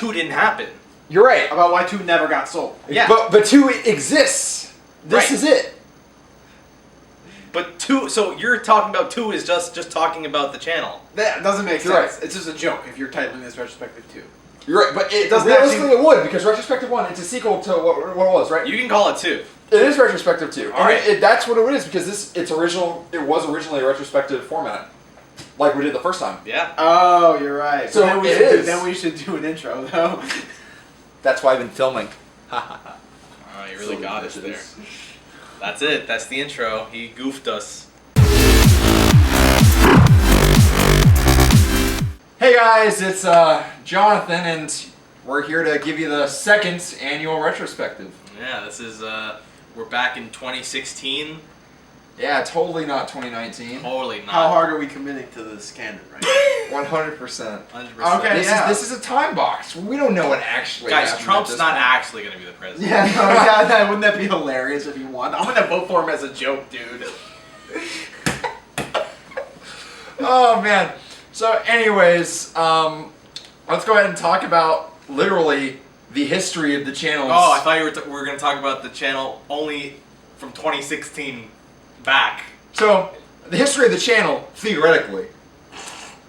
2 didn't happen. You're right. About why 2 never got sold. Yeah. But 2 exists. This is it. But 2, so you're talking about 2 is just talking about the channel. That doesn't make sense. Right. It's just a joke if you're titling this Retrospective 2. You're right, but it doesn't realistically it would, because Retrospective 1, it's a sequel to what it was, right? You can call it 2. It is Retrospective 2. All right. That's what it is, because it was originally a retrospective format. Like we did the first time. Yeah. Oh, you're right. So then it we should do an intro, though. That's why I've been filming. Oh, you really got us there. That's it. That's the intro. He goofed us. Hey guys, it's Jonathan, and we're here to give you the second annual retrospective. Yeah, this is, we're back in 2016. Yeah, totally not 2019. Totally not. How hard are we committing to this canon, right? 100%. 100%. Okay. This is a time box. We don't know what actually Guys, happened Trump's at this not point. actually going to be the president. Yeah, no, yeah, wouldn't that be hilarious if he won? I'm gonna vote for him as a joke, dude. Oh man. So anyways, let's go ahead and talk about literally the history of the channel. Oh, I thought we were going to talk about the channel only from 2016 back. So, the history of the channel, theoretically.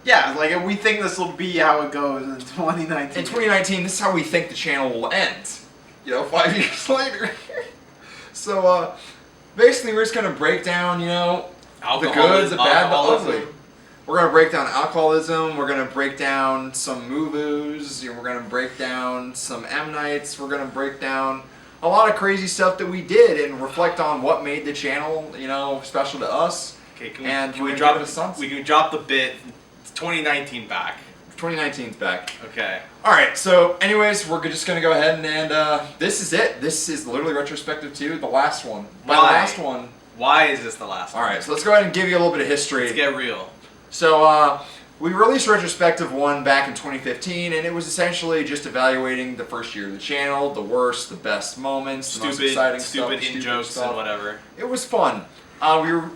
Yeah, like we think this will be how it goes in 2019. In 2019, this is how we think the channel will end. 5 years later. So, basically we're just going to break down, the good, the bad, the ugly. We're going to break down alcoholism, we're going to break down some moo-boos, we're going to break down some M-Nights, we're going to break down a lot of crazy stuff that we did and reflect on what made the channel, special to us. Okay, can we drop the We can drop the bit 2019 back. 2019's back. Okay. Alright, so anyways, we're just going to go ahead and this is it. This is literally Retrospective 2, the last one. Why? The last one. Why is this the last one? Alright, so let's go ahead and give you a little bit of history. Let's get real. So, we released Retrospective 1 back in 2015, and it was essentially just evaluating the first year of the channel, the worst, the best moments, the most exciting stuff, stupid in-jokes stuff. and whatever. It was fun.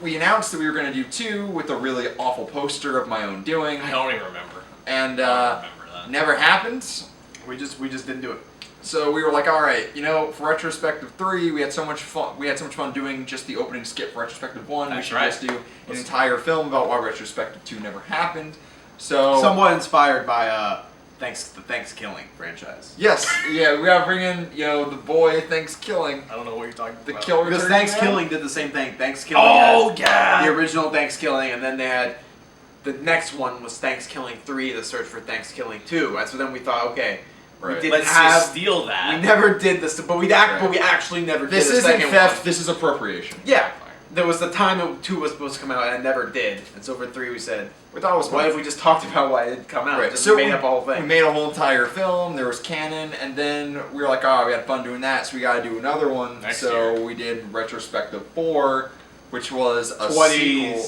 We announced that we were going to do 2 with a really awful poster of my own doing. I don't even remember. And, I don't remember that. never happened. We just didn't do it. So we were like, all right, for Retrospective 3, we had so much fun. We had so much fun doing just the opening skit for Retrospective 1. That's we should right. just do an entire film about why Retrospective 2 never happened. So somewhat inspired by the Thanksgiving franchise. Yes, yeah, we gotta bring in the boy Thanksgiving. I don't know what you're talking The about. killer. Because Thanksgiving did the same thing. Thanksgiving. Oh, had yeah! The original Thanksgiving, and then they had the next one was Thanksgiving 3, the search for Thanksgiving 2. And so then we thought, okay. Right. We didn't Let's have, just steal that. We never did this, but we actually never did This the isn't second theft. one. This is appropriation. Yeah, there was the time that 2 was supposed to come out and it never did, and so for 3 we said, We thought it was what fun. if we just talked about why it didn't come out? Right. Just So made up a whole We thing. made a whole entire film. There was canon, and then we were like, oh, we had fun doing that, so we got to do another one. Next so year. we did Retrospective 4, which was a sequel.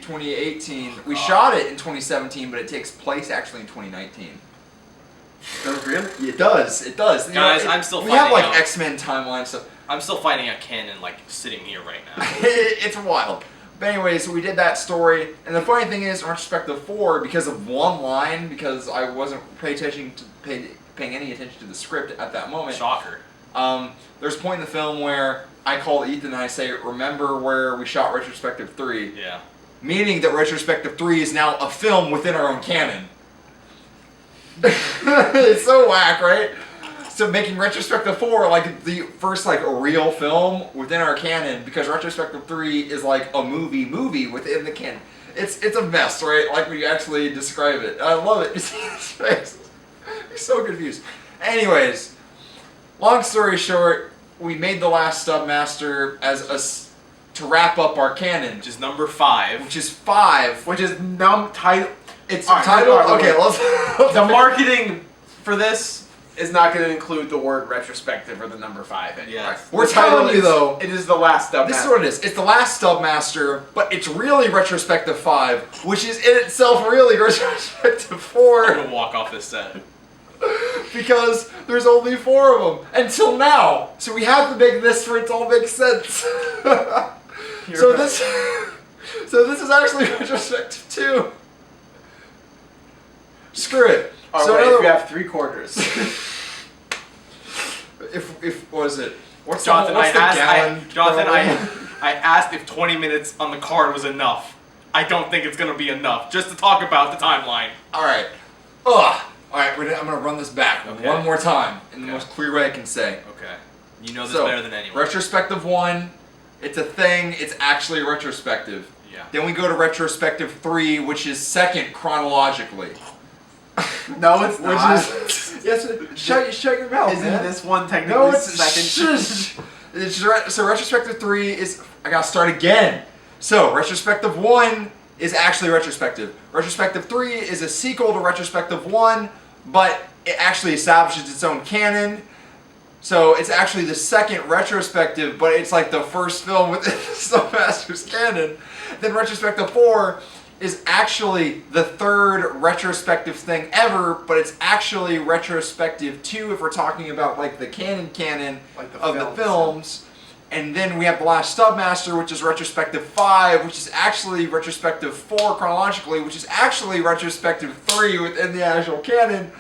2018. We shot it in 2017, but it takes place actually in 2019. Does it really? It does. It does. Guys, I'm still We have finding like out. X-Men timeline stuff. I'm still finding out canon, sitting here right now. It's wild. But anyways, we did that story, and the funny thing is, in Retrospective 4, because of one line, because I wasn't paying any attention to the script at that moment. Shocker. There's a point in the film where I call Ethan and I say, remember where we shot Retrospective 3? Yeah. Meaning that Retrospective 3 is now a film within our own canon. It's so whack, right? So making Retrospective 4 the first real film within our canon, because Retrospective 3 is like a movie within the canon. It's a mess, right? Like when you actually describe it. I love it. You see his face. He's so confused. Anyways, long story short, we made the Last Stub Master to wrap up our canon, Which is number 5. which is 5. Which is title. It's All right, titled. all right, Okay, let's. The marketing for this is not going to include the word retrospective or the number 5 anymore. Yes. We're The title telling you is- though. It is the Last Stub This is Master. what it is. It's the Last Stub Master, but it's really Retrospective 5, which is in itself really Retrospective I'm 4, gonna walk off this set. because there's only 4 of them until now. So we have to make this for it to all make sense. So this is actually Retrospective 2. Screw it. Oh, So wait, another- if you have 3/4. if what is it? What's Jonathan, the gallon? I asked if 20 minutes on the card was enough. I don't think it's gonna be enough. Just to talk about the timeline. All right. Ugh. All right. I'm gonna run this back Okay. one more time in the Okay. most clear way I can say. Okay. You know this So, better than anyone. Retrospective 1, it's a thing. It's actually retrospective. Yeah. Then we go to Retrospective 3, which is second chronologically. No, it's Which not. is yes. Shut your mouth. Isn't man. this one technically No, it's second? shush. So Retrospective 3 is I gotta start again. So Retrospective 1 is actually retrospective. Retrospective 3 is a sequel to Retrospective 1, but it actually establishes its own canon. So it's actually the second retrospective, but it's like the first film within the Stub Master's canon. Then Retrospective 4 is actually the third retrospective thing ever, but it's actually Retrospective 2 if we're talking about like the canon Like the of films. the films. And then we have the Last Stub Master, which is Retrospective 5, which is actually Retrospective 4 chronologically, which is actually Retrospective 3 within the actual canon.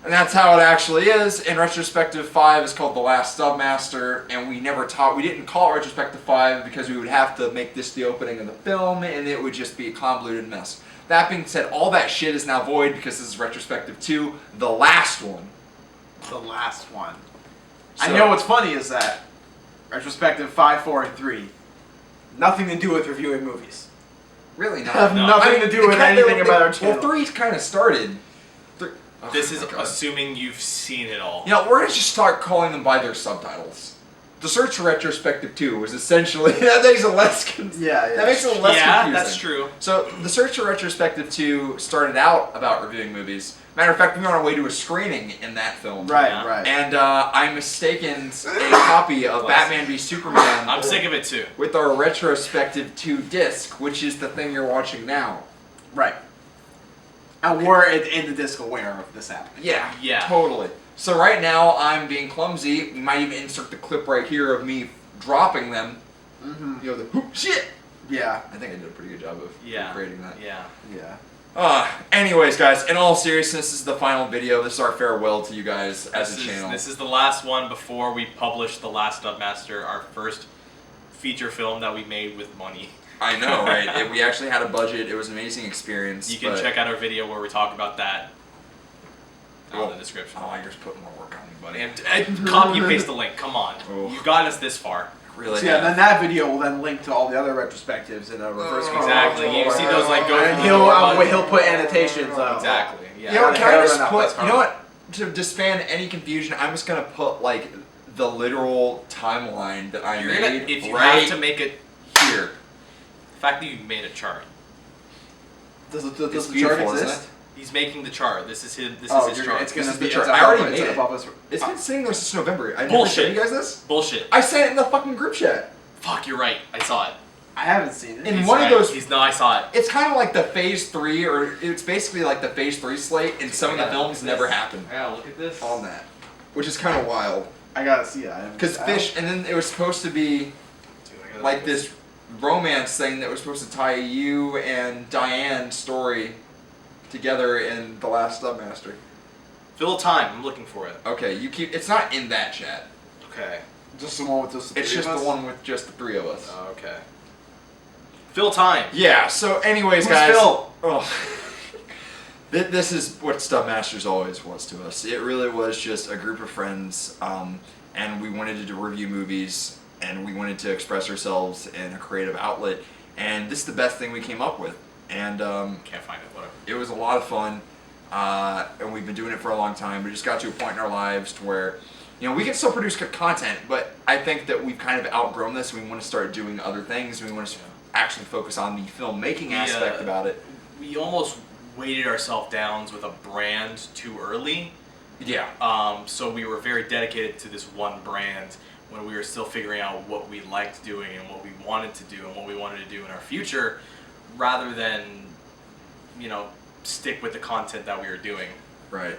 And that's how it actually is. And Retrospective 5 is called The Last Stub Master, and we didn't call it Retrospective 5 because we would have to make this the opening of the film, and it would just be a convoluted mess. That being said, all that shit is now void because this is Retrospective 2, the last one. The last one. So- I know what's funny is that Retrospective 5, 4, and 3, nothing to do with reviewing movies. Really not. Have No. nothing to do with anything about our channel. Well, 3 kind of started. This is Oh, God. assuming you've seen it all. You know, we're gonna just start calling them by their subtitles. The search for Retrospective 2 was essentially that makes it less that makes it less Yeah, confusing. that's true. So the search for Retrospective 2 started out about reviewing movies. Matter of fact, we were on our way to a screening in that film. Right, Yeah. right. And I mistaken a copy of Batman v Superman I'm sick of it too. with our Retrospective 2 disc, which is the thing you're watching now. Right. And we're in the disc aware of this happening. Yeah, Yeah. totally. So right now I'm being clumsy. We might even insert the clip right here of me dropping them. Mm-hmm. You know, the whoop shit. Yeah. I think I did a pretty good job of Yeah. creating that. Yeah. Yeah. Anyways, guys, in all seriousness, this is the final video. This is our farewell to you guys as a channel. This is the last one before we publish The Last Stub Master, our first feature film that we made with money. I know, right? We actually had a budget. It was an amazing experience. You can check out our video where we talk about that Oh. in the description. Oh, you're just putting more work on me, buddy. And copy and paste the link. Come on. Oh. You've gotten us this far. Really? So yeah, then that video will then link to all the other retrospectives in a reverse. Exactly. You see those like go. And he'll put annotations of Exactly. Yeah. You know what? Can I Hair just run up put? this You know what? To disband any confusion, I'm just gonna put like the literal timeline that I You're gonna, made if you right have to make it, here. the fact that you made a chart. Does It's the chart beautiful, isn't exist? it? He's making the chart. This is his. This Oh, is his chart. it's gonna This is be. the chart. It's I already above, made it. above us. It's been sitting there since November. I never Bullshit. showed you guys this. Bullshit. I sent it in the fucking group chat. Fuck. You're right. I saw it. I haven't seen it. In He's one of right. those- He's no. I saw it. It's kind of like the Phase 3, or it's basically like the Phase 3 slate, and some of the films never happened Yeah. Look at this. on that, which is kind of wild. I gotta see it. Because Fish, and then it was supposed to be Dude, I gotta like look this romance thing that was supposed to tie you and Diane's story together in The Last Stub Master. Fill time. I'm looking for it. Okay, you keep. It's not in that chat. Okay. Just the one with just the It's three just of the us? one with just the three of us. Okay. Fill time. Yeah. So, anyways, Who's guys. Phil? Oh. This is what Stub Masters always was to us. It really was just a group of friends, and we wanted to review movies, and we wanted to express ourselves in a creative outlet, and this is the best thing we came up with. And Can't find it. Whatever. it was a lot of fun, and we've been doing it for a long time. We just got to a point in our lives to where, you know, we can still produce good content, but I think that we've kind of outgrown this. We want to start doing other things. We want to actually focus on the filmmaking aspect about it. We almost weighted ourselves down with a brand too early. Yeah. So we were very dedicated to this one brand when we were still figuring out what we liked doing and what we wanted to do and what we wanted to do in our future, rather than, you know, stick with the content that we were doing. Right.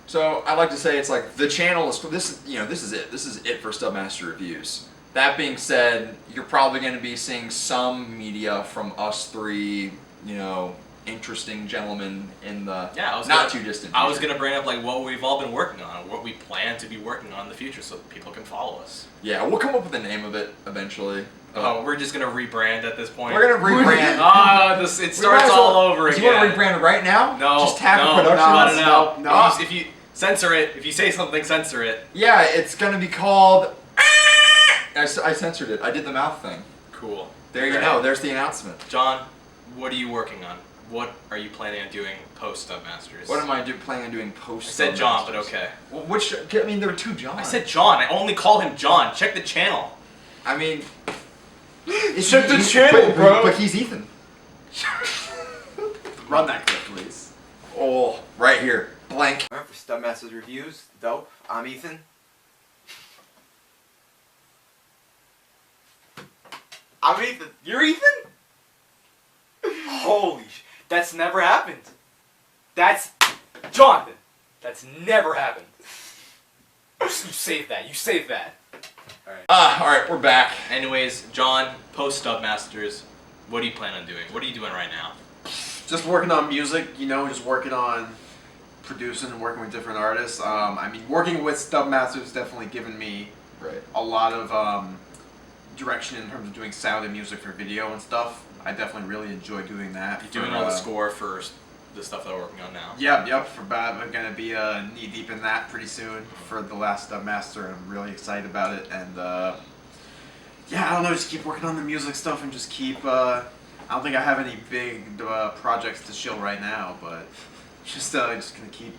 So I'd like to say it's like the channel is this is it. This is it for Stub Master Reviews. That being said, you're probably going to be seeing some media from us three, you know, interesting gentleman in the too distant future. I was gonna bring up like what we've all been working on, what we plan to be working on in the future, so people can follow us. Yeah, we'll come up with the name of it eventually. Oh, we're just gonna rebrand at this point. We're gonna rebrand. It starts all over again. Do you want to rebrand it right now? No. Just tap production. No. If you censor it, if you say something, censor it. Yeah, it's gonna be called. I censored it. I did the mouth thing. Cool. There you go. There's the announcement. John, what are you working on? What are you planning on doing post Stub Masters? What am I planning on doing post? I said John, but okay. Well, I mean, there were two Johns. I said John. I only call him John. Check the channel. I mean, check the channel, bro. But he's Ethan. Run that clip, please. Oh, right here. Blank. For Stub Masters Reviews, dope. I'm Ethan. I'm Ethan. You're Ethan? Holy sh! That's never happened. That's Jonathan. That's never happened. You save that. You save that. Alright, we're back. Anyways, John, post Stub Masters, what do you plan on doing? What are you doing right now? Just working on music, just working on producing and working with different artists. I mean, working with Stub Masters definitely given me a lot of direction in terms of doing sound and music for video and stuff. I definitely really enjoy doing that. You're doing all the score for the stuff that we're working on now. Yep. I'm gonna be knee deep in that pretty soon for the Last Stub Master. I'm really excited about it, and yeah, I don't know, just keep working on the music stuff and just keep. I don't think I have any big projects to shill right now, but just gonna keep.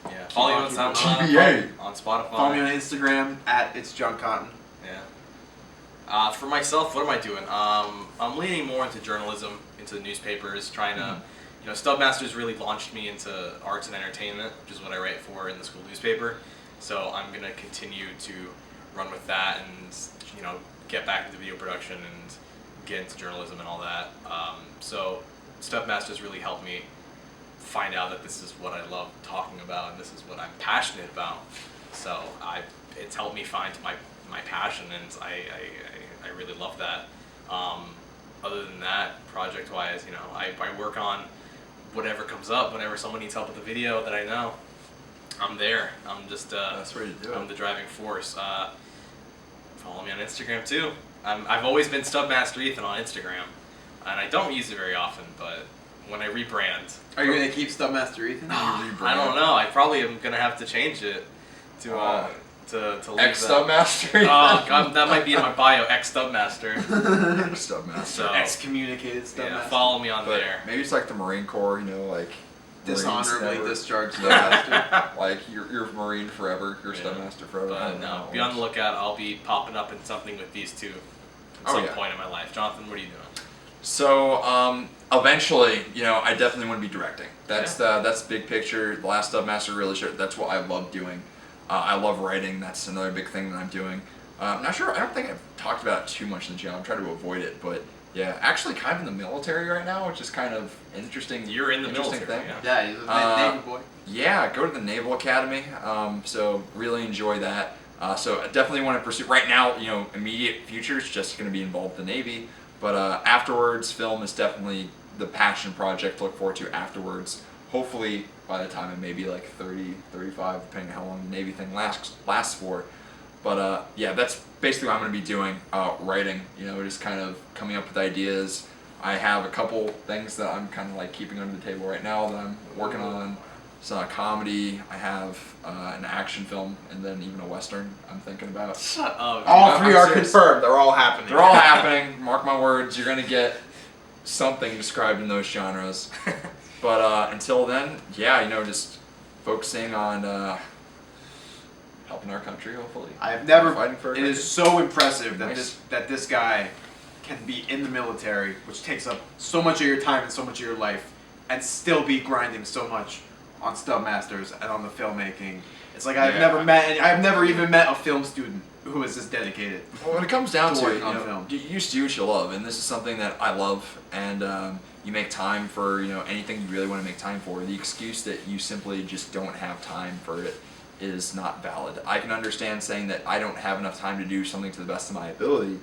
Yeah. Follow me on SoundCloud, on Spotify. Follow me on Instagram @itsjohncotton. Yeah. For myself, what am I doing? I'm leaning more into journalism, into the newspapers, trying to, Stub Masters really launched me into arts and entertainment, which is what I write for in the school newspaper. So I'm gonna continue to run with that and, get back into video production and get into journalism and all that. So Stub Masters really helped me find out that this is what I love talking about and this is what I'm passionate about. So it's helped me find my passion, and I really love that. Other than that, project-wise, I work on whatever comes up. Whenever someone needs help with a video that I know, I'm there. I'm just that's ready to do I'm the driving force. Follow me on Instagram too. I've always been Stub Master Ethan on Instagram, and I don't use it very often, but when I rebrand, are you gonna keep Stub Master Ethan? I don't know. I probably am gonna have to change it to leave X Stub Master. God, that might be in my bio. X Stub Master. X Stub Master. So, excommunicated Stub Master. Follow me on there. Maybe it's like the Marine Corps, like dishonorably discharged Stub Master. Like you're Marine forever. You're Stub Master forever. But no, be on the lookout. I'll be popping up in something with these two at some point in my life. Jonathan, what are you doing? So eventually, I definitely want to be directing. That's the big picture. The Last Stub Master really showed. That's what I love doing. I love writing. That's another big thing that I'm doing. I'm not sure. I don't think I've talked about it too much in the channel. I'm trying to avoid it, but yeah, actually, kind of in the military right now, which is kind of interesting. You're in the military, thing. Yeah, he's a Navy boy. Yeah, go to the Naval Academy. So really enjoy that. So I definitely want to pursue. Right now, immediate future is just going to be involved in the Navy. But afterwards, film is definitely the passion project to look forward to afterwards. Hopefully, by the time I'm maybe like 30, 35, depending on how long the Navy thing lasts for. But yeah, that's basically what I'm going to be doing, writing, just kind of coming up with ideas. I have a couple things that I'm kind of like keeping under the table right now that I'm working on. It's a comedy, I have an action film, and then even a Western I'm thinking about. Shut up. All three are confirmed. They're all happening. They're all happening. Mark my words, you're going to get something described in those genres. But until then, yeah, just focusing on helping our country, hopefully. I have never. Fighting for our it country. is so impressive that this guy can be in the military, which takes up so much of your time and so much of your life, and still be grinding so much on Stub Masters and on the filmmaking. It's like I've never even met a film student who is this dedicated. Well, when it comes down to it, film. you used to do what you love, and this is something that I love, and you make time for anything you really want to make time for. The excuse that you simply just don't have time for it is not valid. I can understand saying that I don't have enough time to do something to the best of my ability,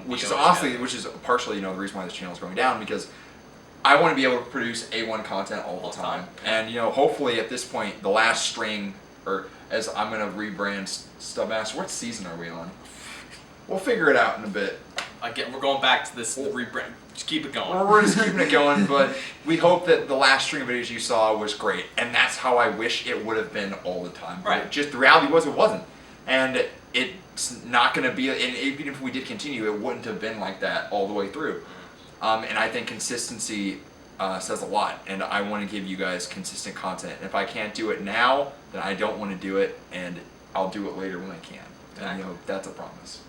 which is partially the reason why this channel is going down, because I want to be able to produce A1 content all the time. And, you know, hopefully at this point, the last string, or as I'm going to rebrand Stub Master, what season are we on? We'll figure it out in a bit. We're going back to this rebrand. Just keep it going. We're just keeping it going, but we hope that the last string of videos you saw was great. And that's how I wish it would have been all the time. Right. Just the reality was it wasn't. And it's not going to be, and even if we did continue, it wouldn't have been like that all the way through. And I think consistency says a lot, and I want to give you guys consistent content. And if I can't do it now, then I don't want to do it, and I'll do it later when I can. Exactly. And, you know, that's a promise.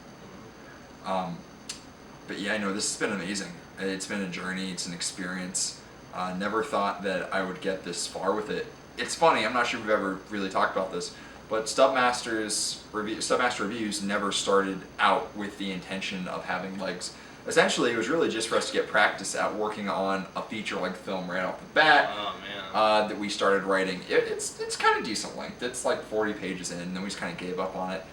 But yeah, I know this has been amazing. It's been a journey. It's an experience. Never thought that I would get this far with it. It's funny. I'm not sure if we've ever really talked about this, but Stub Master reviews never started out with the intention of having legs. Essentially, it was really just for us to get practice at working on a feature-length film right off the bat. Oh man. That we started writing. It's kind of decent length. It's like 40 pages in, and then we just kind of gave up on it.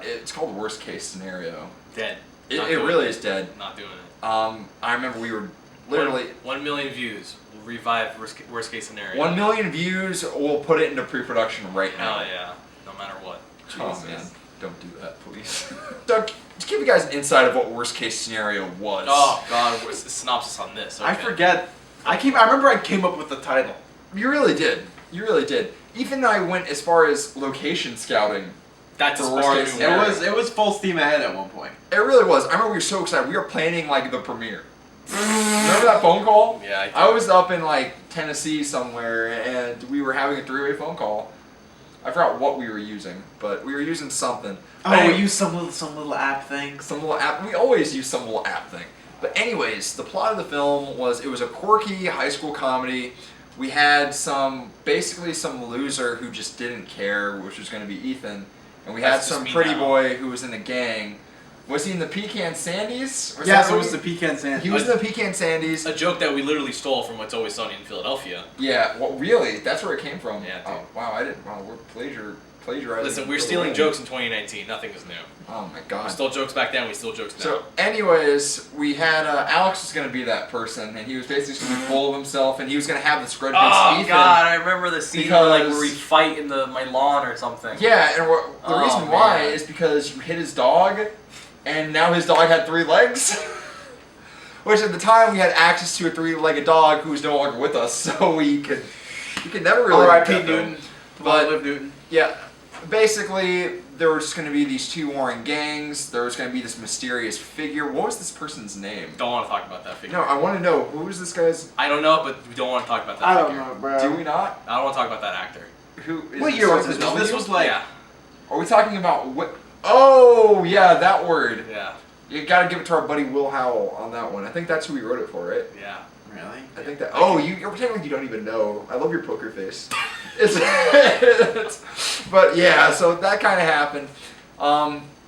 It's called Worst Case Scenario. Dead. It really is dead. Not doing it. I remember we were literally 1 million views. We'll revive worst case scenario. 1 million views. We'll put it into pre-production right now. Hell yeah. No matter what. Oh man, don't do that, please. Just give you guys an insight of what Worst Case Scenario was. Oh god, what's the synopsis on this? Okay. I forget. I remember I came up with the title. You really did. You really did. Even I went as far as location scouting. That's as For far worst as case It was full steam ahead at one point. It really was. I remember we were so excited. We were planning like the premiere. Remember that phone call? Yeah, I was up in like Tennessee somewhere, and we were having a three-way phone call. I forgot what we were using, but we were using something. Oh, we used some little app thing. Some little app. We always use some little app thing. But anyways, the plot of the film was it was a quirky high school comedy. We had basically some loser who just didn't care, which was going to be Ethan, and we had That's just some me pretty now. boy who was in the gang. Was he in the Pecan Sandies? Yes, it was the Pecan Sand. He was in the Pecan Sandies. a joke that we literally stole from What's Always Sunny in Philadelphia. Yeah, well, really? That's where it came from? Yeah, dude. Oh, wow, I didn't. Wow, we're plagiarizing. Listen, we're stealing jokes in 2019. Nothing is new. Oh, my We God. stole jokes back then. We steal jokes now. So, anyways, we had Alex was going to be that person, and he was basically just going to be full of himself, and he was going to have the script against Oh Ethan. god, I remember the scene Because- where we fight in my lawn or something. Yeah, and the Oh, reason why man. is because you hit his dog, and now his dog had 3 legs. Which at the time we had access to a 3-legged dog who was no longer with us, so we could never really. R.I.P. get them. Newton. But- Live Newton. Yeah, basically there were just going to be these 2 warring gangs. There was going to be this mysterious figure. What was this person's name? Don't want to talk about that figure. No, I want to know who was this guy's. I don't know, but we don't want to talk about that I figure. don't know, bro. Do we not? I don't want to talk about that actor. Who is What this year was starts this? with This W? was like. Yeah. Are we talking about what? Oh, yeah, that word. Yeah. You gotta give it to our buddy Will Howell on that one. I think that's who we wrote it for, right? Yeah. Really? I think that. Oh, you're pretending like you don't even know. I love your poker face. But yeah, so that kind of happened.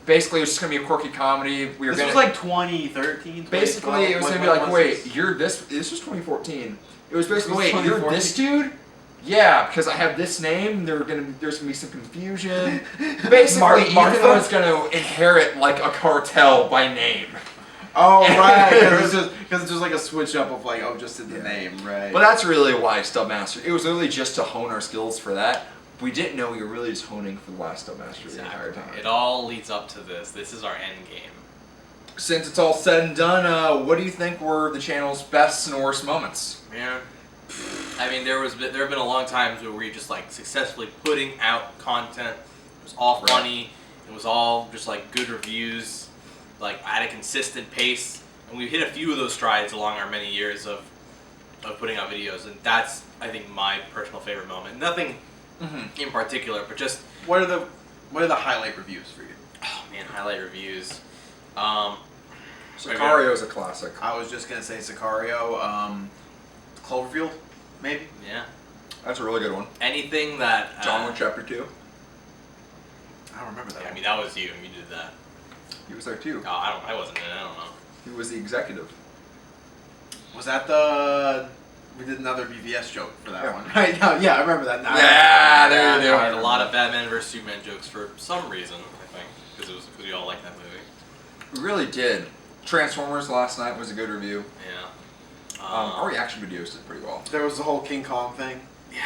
Basically, it was just gonna be a quirky comedy. We were This gonna was like 2013. basically it was gonna be like, wait, you're this. This was 2014. It was basically, This was wait, you're this dude. Yeah, because I have this name. There's gonna be some confusion. Basically, Ethan Martha? was gonna inherit like a cartel by name. Oh right, because it's just like a switch up of like just in the name, right? But that's really why Stub Master. It was literally just to hone our skills for that. We didn't know we were really just honing for the last Stub Master the entire time. It all leads up to this. This is our end game. Since it's all said and done, what do you think were the channel's best and worst moments? Man, I mean, there have been a long times where we just like successfully putting out content. It was all funny. It was all just like good reviews, like at a consistent pace. And we've hit a few of those strides along our many years of putting out videos, and that's I think my personal favorite moment. Nothing in particular, but just what are the highlight reviews for you? oh man, highlight reviews. Sicario is a classic. I was just gonna say Sicario, Cloverfield, maybe. Yeah. That's a really good one. Anything that John Wick Chapter 2. I don't remember that. Yeah, I one. mean that was you. You did that. He was there too. Oh, I wasn't in it. I don't know. He was the executive. Was that the? We did another BVS joke for that Yeah. one, right? No, yeah, I remember that now. Yeah, there you I go. had a lot of Batman vs Superman jokes for some reason. I think because we all like that movie. We really did. Transformers last night was a good review. Yeah. Our reaction videos did pretty well. There was the whole King Kong thing. Yeah.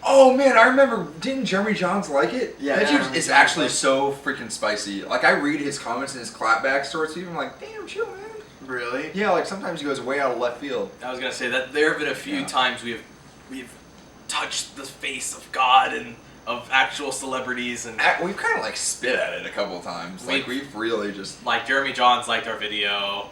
Oh man, I remember. Didn't Jeremy Johns like it? Yeah, That Jeremy dude is Johns actually liked it. so freaking spicy. Like I read his comments and his clapbacks towards you, I'm like, damn, chill, man. Really? Yeah, like sometimes he goes way out of left field. I was gonna say that there have been a few Yeah. times we've touched the face of God and of actual celebrities, and We've kind of like spit at it a couple of times. Like we've really just. like Jeremy Johns liked our video.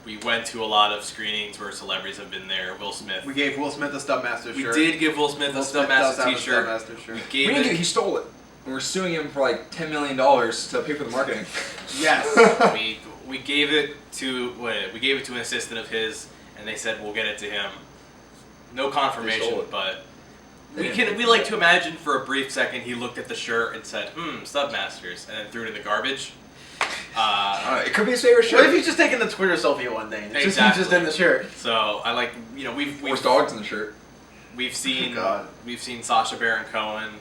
We went to a lot of screenings where celebrities have been there. Will Smith. We gave Will Smith a Stub Master We shirt. did give Will Smith a Will Stub Smith does Master have a T-shirt. Stub Master shirt. We We gave didn't it. get, he stole it. And we're suing him for like $10 million to pay for the marketing. Yes. we gave it to an assistant of his, and they said we'll get it to him. No They confirmation, stole it. but They we didn't. like to imagine for a brief second he looked at the shirt and said, Stub Masters, and then threw it in the garbage. It could be his favorite shirt. What if he's just taking the Twitter selfie one day and it's Exactly. just in the shirt? So I like, we've Or his dog's in the shirt. we've seen Oh, God. we've seen Sacha Baron Cohen.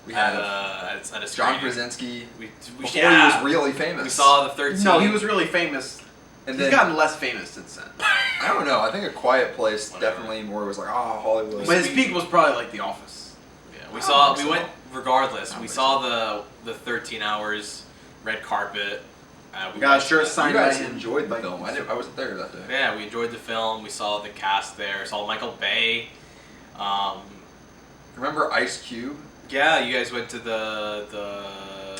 We at have a John screening. Krasinski. We Before yeah, he was really famous. we saw the 13. No, he was really famous. And He's then gotten less famous since then. I don't know. I think A Quiet Place Whatever. definitely more was like, Hollywood. But his peak was probably like The Office. Yeah, I we don't saw. think We so. went regardless. I don't We think saw the 13 hours red carpet. We got a went shirt to- You signed guys by him. enjoyed the Like- film. I wasn't there that day. Yeah, we enjoyed the film. We saw the cast there. Saw Michael Bay. Remember Ice Cube? Yeah, you guys went to the.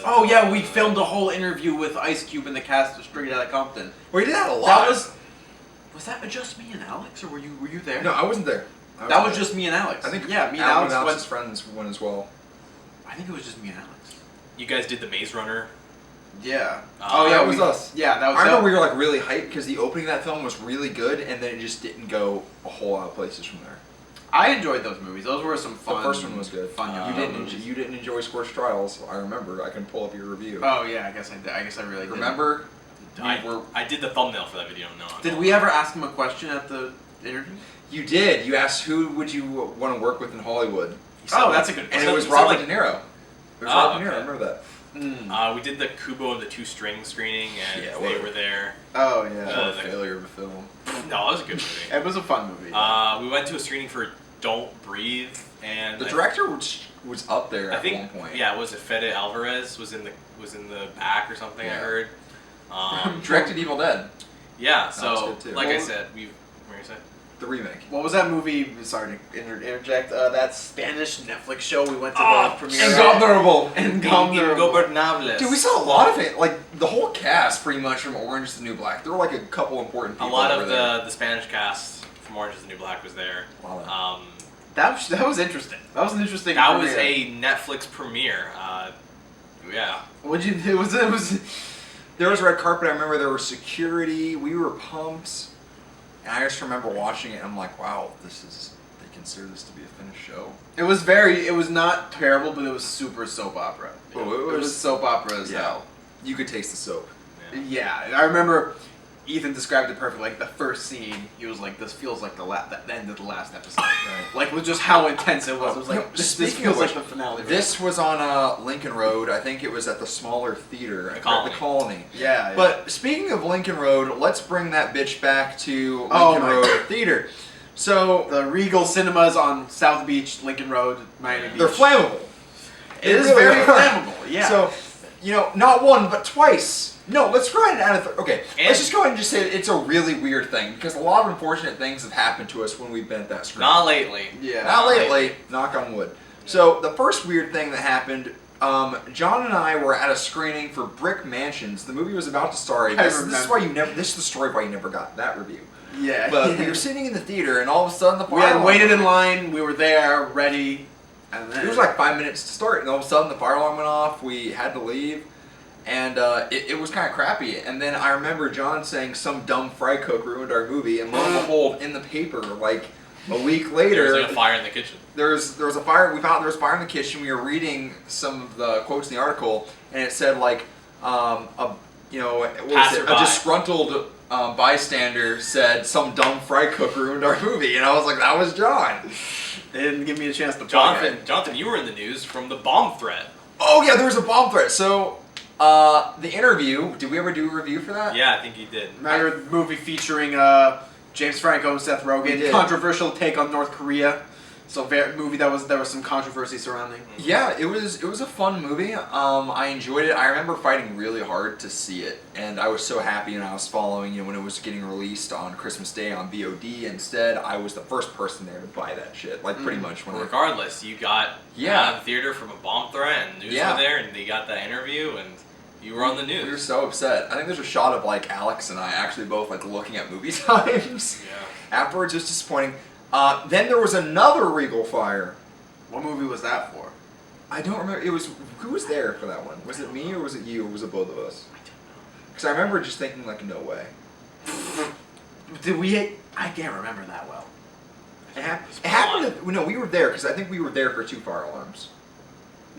Oh yeah, we filmed a whole interview with Ice Cube and the cast of Straight Outta Compton. We did that a lot. That was that just me and Alex, or were you there? No, I wasn't there. That was just me and Alex. I think yeah, me and Alex's Alex went. friends went as well. I think it was just me and Alex. You guys did the Maze Runner. Yeah. Oh, yeah, that was us. Yeah, that was. I remember we were like really hyped because the opening of that film was really good, and then it just didn't go a whole lot of places from there. I enjoyed those movies. Those were some fun. The first one was good. Fun. You didn't enjoy Scorched Trials. I remember. I can pull up your review. Oh yeah, I guess I did. I guess I really did. Remember? I did the thumbnail for that video. No. Did we ever ask him a question at the interview? You did. You asked who would you want to work with in Hollywood, Oh, that's a good. and it was So, Robert like- De Niro. It was Oh, Robert De Niro. I okay. remember that. We did the Kubo and the Two String screening, and Yeah, they whatever. were there. Oh What yeah. a failure of a film. No, it was a good movie. It was a fun movie. We went to a screening for Don't Breathe, and The director was up there I at think one point. yeah, was it Fede Alvarez was in the back or something? I Yeah. heard. Directed Evil Dead, Yeah, That so was good, too. like I Well- said, what were you saying? the remake. What was that movie? Sorry to interject. That Spanish Netflix show we went to Oh, the premiere. Ingobernable. Ingobernables. Dude, we saw a lot of it. Like the whole cast, pretty much from Orange is the New Black. There were like a couple important A people. lot over of there. the Spanish cast from Orange is the New Black was there. Wow. That was interesting. That was an interesting. That was premiere. a Netflix premiere. Yeah. What'd you? It was. There was red carpet. I remember there was security. We were pumped. And I just remember watching it. And I'm like, wow, they consider this to be a finished show. It was very. It was not terrible, but it was super soap opera. Oh, It was soap opera as Yeah. hell. You could taste the soap. Yeah, I remember Ethan described it perfectly. Like the first scene, he was like, "This feels like the end of the last episode." Right. Like with just how intense it was. It was You know, like this speaking feels of like which, the finale. This was on Lincoln Road. I think it was at the smaller theater. The Colony. The Colony. Yeah. But speaking of Lincoln Road, let's bring that bitch back to Oh Lincoln my Road God. Theater. So the Regal Cinemas on South Beach, Lincoln Road, Miami Beach. they're flammable. It is really very are. flammable. Yeah. So, not one but twice. No, let's go ahead and add a okay. And- Let's just go ahead and just say it's a really weird thing because a lot of unfortunate things have happened to us when we've been at that screen. Not lately. yeah. Not lately, knock on wood. So the first weird thing that happened, John and I were at a screening for Brick Mansions. The movie was about to start. This is remember. why you never. This is the story why you never got that review. Yeah. But we were sitting in the theater, and all of a sudden the fire We had alarm waited in went line. We were there, ready, and then It was like 5 minutes to start, and all of a sudden the fire alarm went off. We had to leave, and it was kind of crappy. And then I remember John saying some dumb fry cook ruined our movie, and lo and behold, in the paper, like a week later, There was like a fire in the kitchen. there was a fire. We found there was fire in the kitchen. We were reading some of the quotes in the article, and it said like, what was it? A Passerby. disgruntled bystander said some dumb fry cook ruined our movie, and I was like, that was John. they didn't give me a chance to plug it. Jonathan, you were in the news from the bomb threat. Oh yeah, there was a bomb threat. So the interview. Did we ever do a review for that? Yeah, I think you did. Remember the movie featuring James Franco and Seth We Rogen. did. Controversial take on North Korea. So movie there was some controversy surrounding. Yeah, it was a fun movie. I enjoyed it. I remember fighting really hard to see it, and I was so happy. And I was following, when it was getting released on Christmas Day on VOD. Instead, I was the first person there to buy that shit. Like pretty much when Regardless, you got out of the theater from a bomb threat, and news were there, and they got that interview, and you were on the news. We were so upset. I think there's a shot of like Alex and I actually both like looking at movie times. Yeah. Afterwards, it was disappointing. Then there was another Regal Fire. What movie was that for? I don't remember. Who was there for that one? Was it me or was it you or was it both of us? I don't know. Because I remember just thinking like, no way. I can't remember that well. It happened. No, we were there because I think we were there for 2 fire alarms.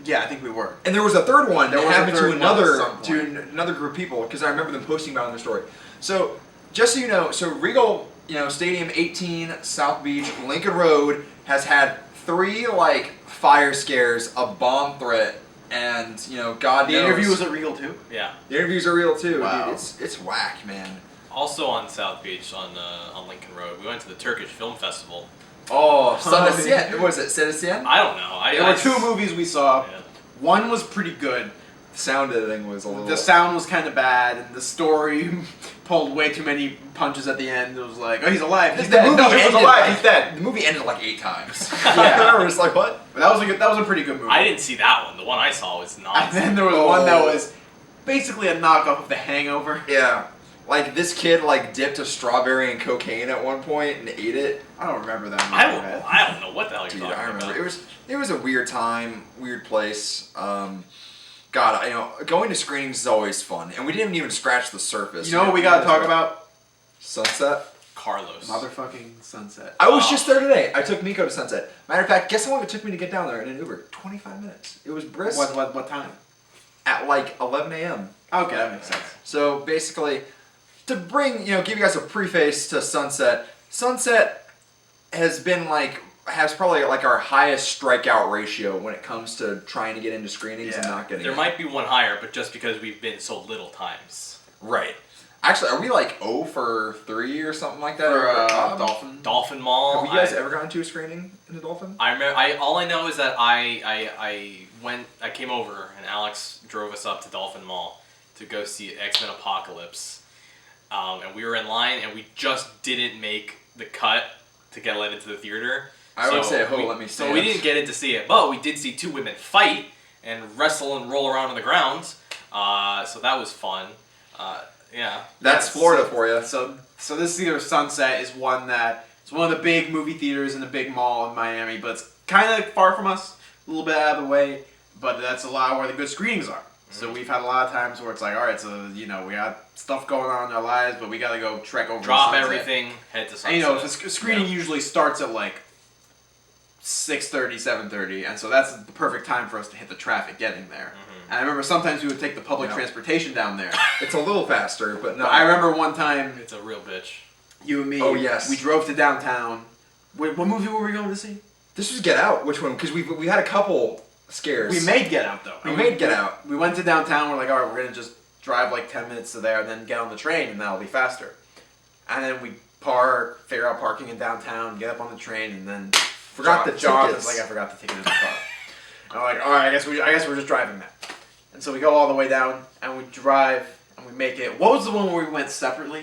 Yeah, I think we were. And there was a third one There that was a happened third to one another at some point. another group of people because I remember them posting about it in their story. So just so you know, Regal, Stadium 18, South Beach, Lincoln Road has had 3 like fire scares, a bomb threat, and God The knows. interview was at Regal too? Yeah. The interviews are real too. Wow. Dude, it's whack, man. Also on South Beach on Lincoln Road, we went to the Turkish Film Festival. Oh, Sunset. What was it? Citizen? I don't know. There were 2 movies we saw. Yeah. One was pretty good. The sound editing was a little. The sound was kind of bad, and the story pulled way too many punches at the end. It was like, oh, he's alive. He's dead. No, he was alive. He's dead. The movie ended like 8 times. Yeah. I was like, what? But that was a pretty good movie. I didn't see that one. The one I saw was And not. then there was one that was basically a knockoff of The Hangover. Yeah. Like this kid like dipped a strawberry in cocaine at one point and ate it. I don't remember that movie. I don't know what the hell you're Dude, talking I remember about. it was a weird time, weird place. God, going to screenings is always fun, and we didn't even scratch the surface. You know what we gotta talk about? Sunset. Carlos. Motherfucking Sunset. I was just there today. I took Miko to Sunset. Matter of fact, guess how long it took me to get down there in an Uber? 25 minutes. It was brisk. What time? At like 11 a.m. Okay, that makes sense. So basically, to bring, give you guys a preface to Sunset. Sunset has probably like our highest strikeout ratio when it comes to trying to get into screenings and not getting There in. might be one higher, but just because we've been so little times. Right. Actually, are we like 0 for 3 or something like that? For Dolphin. Dolphin Mall. Have you guys ever gone to a screening in the Dolphin? I remember. All I know is that I came over and Alex drove us up to Dolphin Mall to go see X-Men Apocalypse, and we were in line and we just didn't make the cut to get let into the theater. I would say, let me So we didn't get in to see it, but we did see 2 women fight and wrestle and roll around on the ground. So that was fun. Yeah. That's Florida for you. So this theater, Sunset, is one it's one of the big movie theaters in a big mall in Miami, but it's kind of far from us, a little bit out of the way, but that's a lot where the good screenings are. So we've had a lot of times where it's like, all right, so we got stuff going on in our lives, but we got to go trek over. Drop to Sunset. everything, head to Sunset. And the screening usually starts at like 6:30, 7:30, and so that's the perfect time for us to hit the traffic getting there. And I remember sometimes we would take the public transportation down there. It's a little faster, but no. But I remember one time, It's a real bitch. you and me, Oh, yes. we drove to downtown. What movie were we going to see? This was Get Out. Which one? Because we had a couple scares. We made Get Out, though. We made Get Out. We went to downtown, we're like, all right, we're going to just drive like 10 minutes to there and then get on the train, and that'll be faster. And then we figure out parking in downtown, get up on the train, and then Forgot the Jonathan's tickets. like, I forgot the ticket in the car. And I'm like, all right, I guess we're just driving that. And so we go all the way down, and we drive, and we make it. What was the one where we went separately?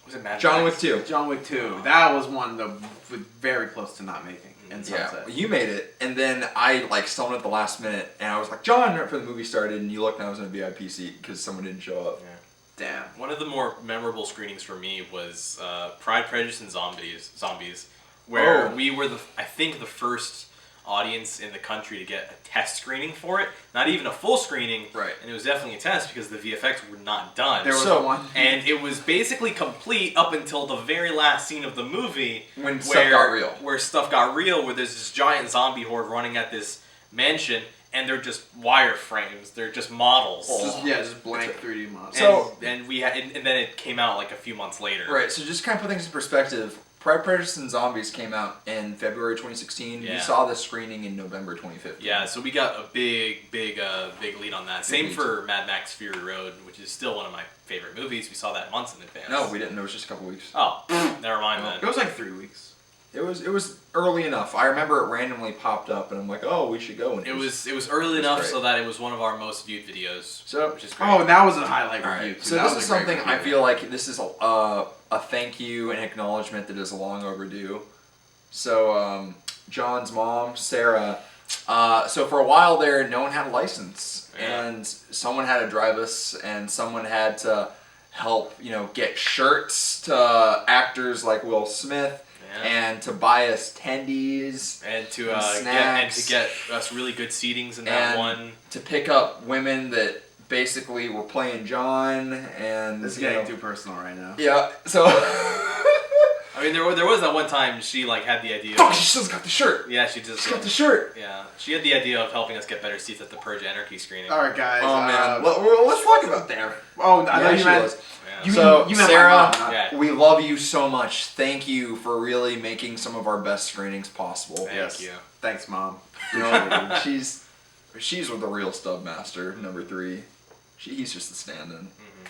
Was it Mad John Max? Wick 2. John Wick 2. That was one that was very close to not making in Sunset. Yeah, you made it, and then I stumbled at the last minute, and I was like, John, right before the movie started, and you looked, and I was in a VIP seat because someone didn't show up. Yeah. Damn. One of the more memorable screenings for me was Pride, Prejudice, and Zombies, where we were the first audience in the country to get a test screening for it. Not even a full screening. Right. And it was definitely a test because the VFX were not done. There was one. And it was basically complete up until the very last scene of the movie. When stuff got real. Where stuff got real, where there's this giant zombie horde running at this mansion, and they're just wireframes. They're just models. Just blank 3D models. So- and then it came out like a few months later. Right, so just kind of put things in perspective, Pride, Prejudice, and Zombies came out in February 2016. Yeah. We saw the screening in November 2015. Yeah, so we got a big lead on that. Same for Mad Max Fury Road, which is still one of my favorite movies. We saw that months in advance. No, we didn't. It was just a couple weeks. Oh, never mind It then. was like 3 weeks. It was early enough. I remember it randomly popped up, and I'm like, oh, we should go. And It was early enough great. so that it was one of our most viewed videos, So- which is great. Oh, and that was a highlight All review. right. Too. So That this was is a great something review. I feel like this is a thank you and acknowledgement that is long overdue. So John's mom, Sarah. So for a while there, no one had a license, and someone had to drive us, and someone had to help, get shirts to actors like Will Smith. Yeah. And to buy us tendies and to snacks, get us really good seatings in that and one. to pick up women that basically were playing John, and This is getting too personal right now. yeah. So I mean, there was that one time she had the idea. fuck, she still's got the shirt. Yeah, she just She got the shirt. Yeah, she had the idea of helping us get better seats at the Purge Anarchy screening. All right, guys. Oh man, let's talk about there. Oh, I know you she meant. was. Yeah. So you meant Sarah, my mom, huh? Yeah. we love you so much. Thank you for really making some of our best screenings possible. Thank you. Thanks, Mom. You know, she's with the real Stub Master, number 3. He's just a stand-in. Mm-hmm.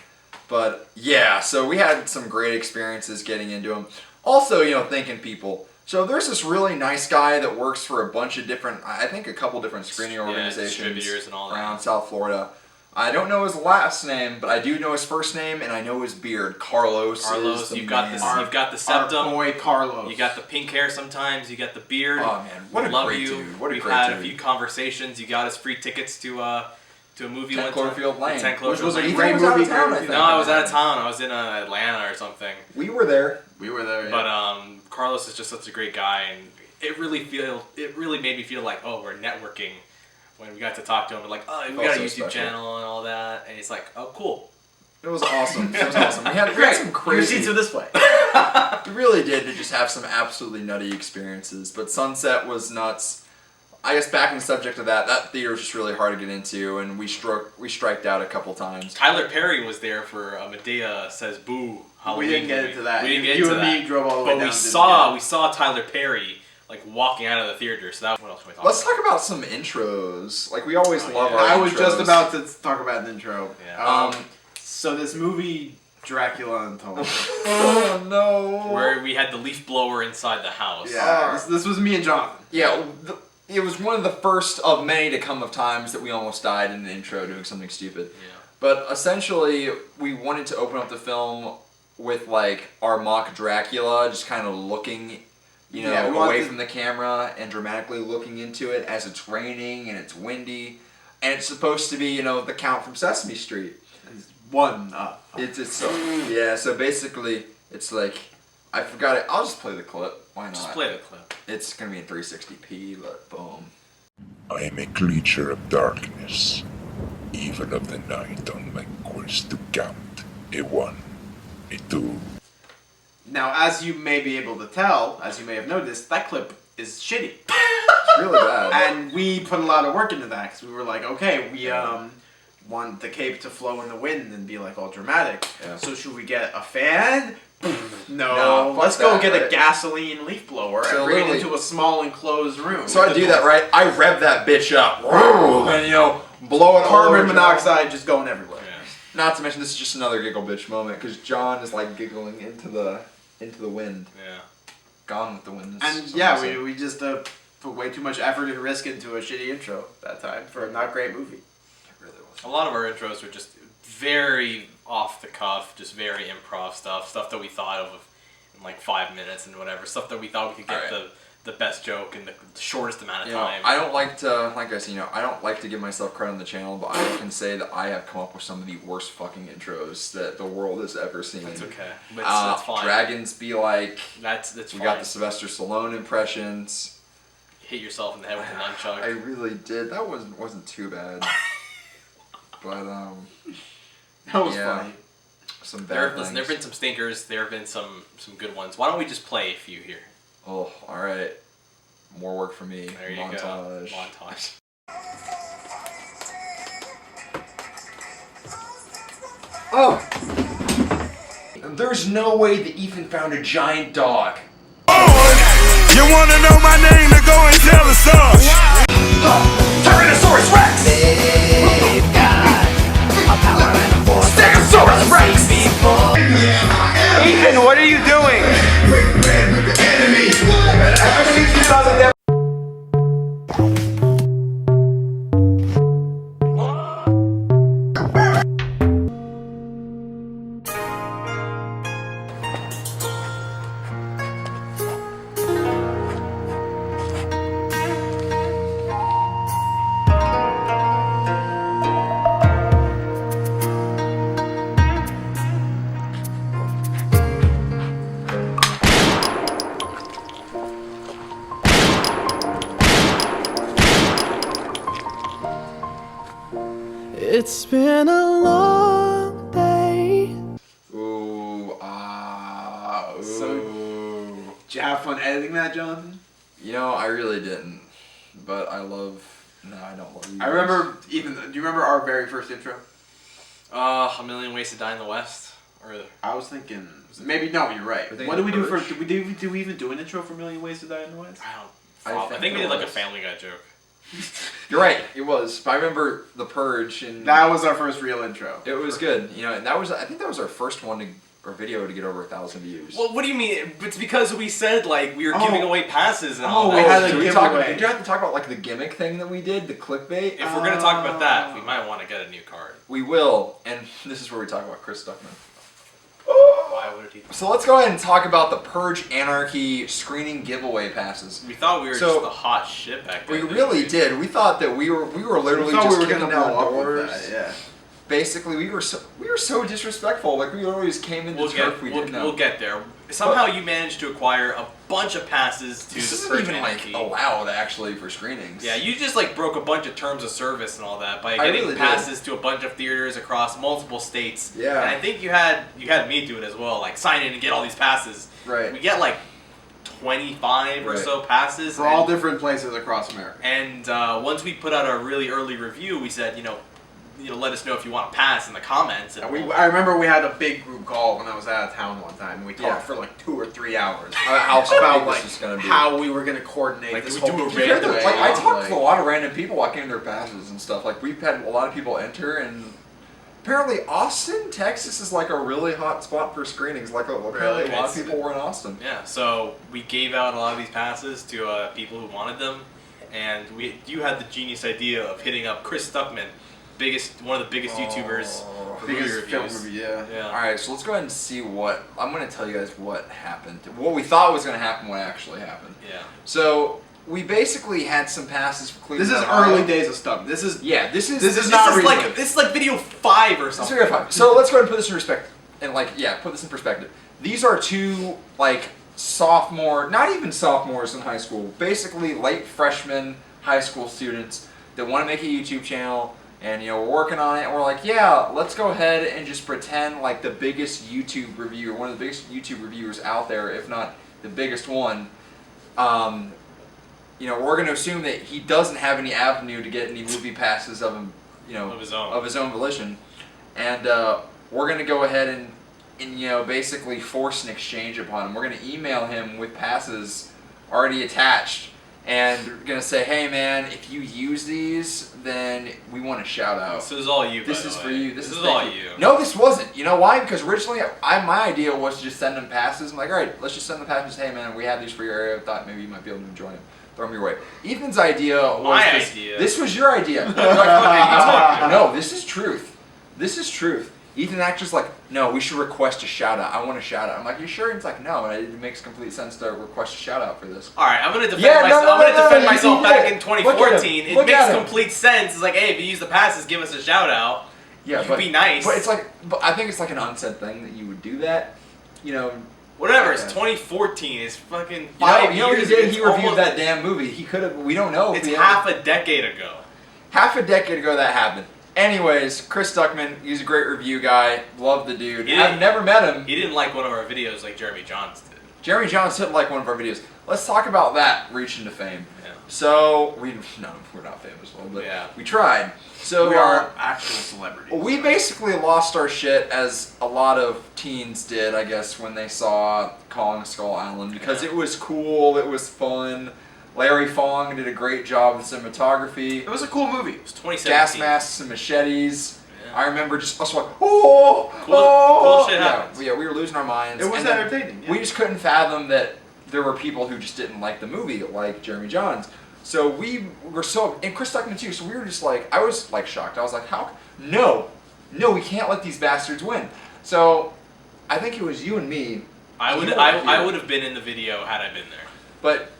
But yeah, so we had some great experiences getting into him. Also, thanking people. So there's this really nice guy that works for a bunch of different, I think a couple different screening organizations distributors and all that. around South Florida. I don't know his last name, but I do know his first name, and I know his beard. Carlos, is the you've got man. you've got the septum. Our boy Carlos. You got the pink hair sometimes. You got the beard. Oh man, what We a love great you. dude! What a We've great had dude! a few conversations. You got us free tickets to a movie 10 one time. Cloverfield Lane. 10 Which was Cloverfield a Lane. great was out of movie. town, great I movie. No, I was out of town. I was in Atlanta or something. We were there. We were there. Yeah. But Carlos is just such a great guy, and it really made me feel like, oh, we're networking. When we got to talk to him, we're like, oh, we Felt got a so YouTube special. channel and all that, and he's like, oh, cool. It was awesome. It was awesome. We had some Your crazy. seats are this way. We really did to just have some absolutely nutty experiences. But Sunset was nuts. I guess back in the subject of that theater was just really hard to get into, and we striked out a couple times. Tyler Perry was there for a Medea Says Boo Halloween We didn't get movie. into that. We didn't get You into and that. me drove all the way But down. we saw Tyler Perry walking out of the theater. So that what else can we talk Let's about? talk about some intros. We always Oh, love yeah. our I was intros. just about to talk about an intro. Yeah. So this movie, Dracula Untold. Oh no. Where we had the leaf blower inside the house. Yeah, this was me and Jonathan. Yeah, it was one of the first of many to come of times that we almost died in an intro doing something stupid. Yeah. But essentially, we wanted to open up the film with our mock Dracula, just kind of looking, Yeah, we away wanted- from the camera and dramatically looking into it as it's raining and it's windy, and it's supposed to be, the Count from Sesame Street. One up. It's so yeah. So basically, it's I forgot it. I'll just play the clip. Why not? Just play the clip. It's gonna be in 360p, but boom. I am a creature of darkness, even of the night on my quest to count. A 1, a 2. Now, as you may be able to tell, as you may have noticed, that clip is shitty. It's really bad. And we put a lot of work into that because we were like, okay, we want the cape to flow in the wind and be all dramatic. Yeah. So should we get a fan? No, No, fuck let's go that, get right? a gasoline leaf blower So and bring it literally- into a small enclosed room. So I do that, right? I rev that bitch up, and blow it all over Carbon John. monoxide just going everywhere. Yeah. Not to mention, this is just another giggle bitch moment because John is giggling into the wind. Yeah. Gone with the wind. And yeah, we just put way too much effort and risk into a shitty intro that time for a not great movie. It really was. A lot of our intros were just very off the cuff, just very improv stuff that we thought of in 5 minutes and whatever, stuff that we thought we could get Alright. the best joke in the shortest amount of You know, time. I don't like to, like I said, I don't like to give myself credit on the channel, but I can say that I have come up with some of the worst fucking intros that the world has ever seen. That's okay. But it's fine. Dragons be like. That's We fine. got the Sylvester Stallone impressions. Hit yourself in the head with a nunchuck. I really did. That wasn't too bad. But That was yeah, funny. some There bad have things. been some stinkers. There have been some good ones. Why don't we just play a few here? Oh, all right. More work for me. There you Montage. go. Montage. Oh! There's no way that Ethan found a giant dog. You wanna know my name, then go and tell the Sarge. Tyrannosaurus Rex! Stegosaurus Rex! Ethan, what are you doing? It's been a long day. Ooh. Did you have fun editing that, Jonathan? You know, I really didn't. But I love... No, I don't love you. I remember even... Do you remember our very first intro? A Million Ways to Die in the West. Or I was thinking... Maybe... No, you're right. What did we do for... Did we even do an intro for Million Ways to Die in the West? I think we did like a Family Guy joke. You're right, it was. But I remember The Purge, and that was our first real intro. it was good. You know, and that was, I think that was our first one or video to get over 1,000 views. Well, what do you mean? It's because we said like we were giving away passes and all we that. had a Should we giveaway. did you have to talk about like the gimmick thing that we did, the clickbait? If we're gonna talk about that, we might want to get a new card. We will, and this is where we talk about Chris Stuckman. Why would he? So let's go ahead and talk about the Purge Anarchy screening giveaway passes. We thought we were So, just the hot shit back then. We really did. We thought that we were literally thought just we were kicking gonna down blow up with doors. that, yeah. Basically, we were so disrespectful. Like we always came into turf we didn't know. We'll get there. Somehow you managed to acquire a bunch of passes to This the isn't Purge even Anarchy. like allowed actually for screenings. Yeah, you just like broke a bunch of terms of service and all that by I getting really did. passes to a bunch of theaters across multiple states. Yeah. And I think you had me do it as well, like sign in and get all these passes. Right. We get like 25 or Right. so passes For all different places across America. And once we put out our really early review, we said, let us know if you want to pass in the comments. And I remember we had a big group call when I was out of town one time, and we talked Yeah. for like 2 or 3 hours How about big like this is gonna be. how we were gonna coordinate Like, this do we whole do a thing. random- Like I talked to a lot of random people walking their passes and stuff. Like we've had a lot of people enter, and apparently Austin, Texas is like a really hot spot for screenings. Like apparently a lot of people were in Austin. Yeah, so we gave out a lot of these passes to people who wanted them, and you had the genius idea of hitting up Chris Stuckman, one of the biggest YouTubers for movie Biggest film reviews. review, yeah. Yeah. All right, so let's go ahead and see what I'm going to tell you guys what happened. What we thought was going to happen, what actually happened. Yeah. So we basically had some passes for Cleveland. This is Ohio. early days of stuff. This is This is not This is like video 5 or Let's something. figure it out. So let's go ahead and put this in perspective. And put this in perspective. These are two sophomore, not even sophomores in high school, basically late freshmen high school students that want to make a YouTube channel, and we're working on it, and we're like, yeah, let's go ahead and just pretend like the biggest YouTube reviewer, one of the biggest YouTube reviewers out there, if not the biggest one. We're going to assume that he doesn't have any avenue to get any movie passes of him, of his own volition, and we're going to go ahead and basically force an exchange upon him. We're going to email him with passes already attached, and we're going to say, hey man, if you use these, then we want a shout out. This is all you. This is for you. This is all you. No, this wasn't. You know why? Because originally, my idea was to just send him passes. I'm like, all right, let's just send the passes. Hey man, we have these for your area. I thought maybe you might be able to enjoy them. Throw them your way. Ethan's idea was my idea. This was your idea. No, this is truth. This is truth. Ethan actually's like, no, we should request a shout out. I want a shout out. I'm like, you sure? He's like, no, and it makes complete sense to request a shout out for this. All right, I'm gonna defend myself back in 2014. It makes complete sense. It's like, hey, if you use the passes, give us a shout out. Yeah, but be nice. But it's I think it's like an unsaid thing that you would do that. Whatever. It's 2014. It's fucking 5 years. He did. He reviewed that damn movie. He could have. We don't know. It's half a decade ago. Half a decade ago that happened. Anyways, Chris Stuckman, he's a great review guy. Love the dude. I've never met him. He didn't like one of our videos like Jeremy Johns did. Jeremy Johns didn't like one of our videos. Let's talk about that reaching to fame. So we're not famous, but we tried. So we are actual celebrities. We basically lost our shit, as a lot of teens did, I guess, when they saw Kong Skull Island, because it was cool, it was fun. Larry Fong did a great job with cinematography. It was a cool movie. It was 2017. Gas masks and machetes. Yeah. I remember just us like, cool shit happens. Yeah, we were losing our minds. It was entertaining. Yeah. We just couldn't fathom that there were people who just didn't like the movie, like Jeremy Johns. So we were and Chris Tuckman too. So we were just like, I was like shocked. I was like, how? No, we can't let these bastards win. So I think it was you and me. I would have been in the video had I been there. But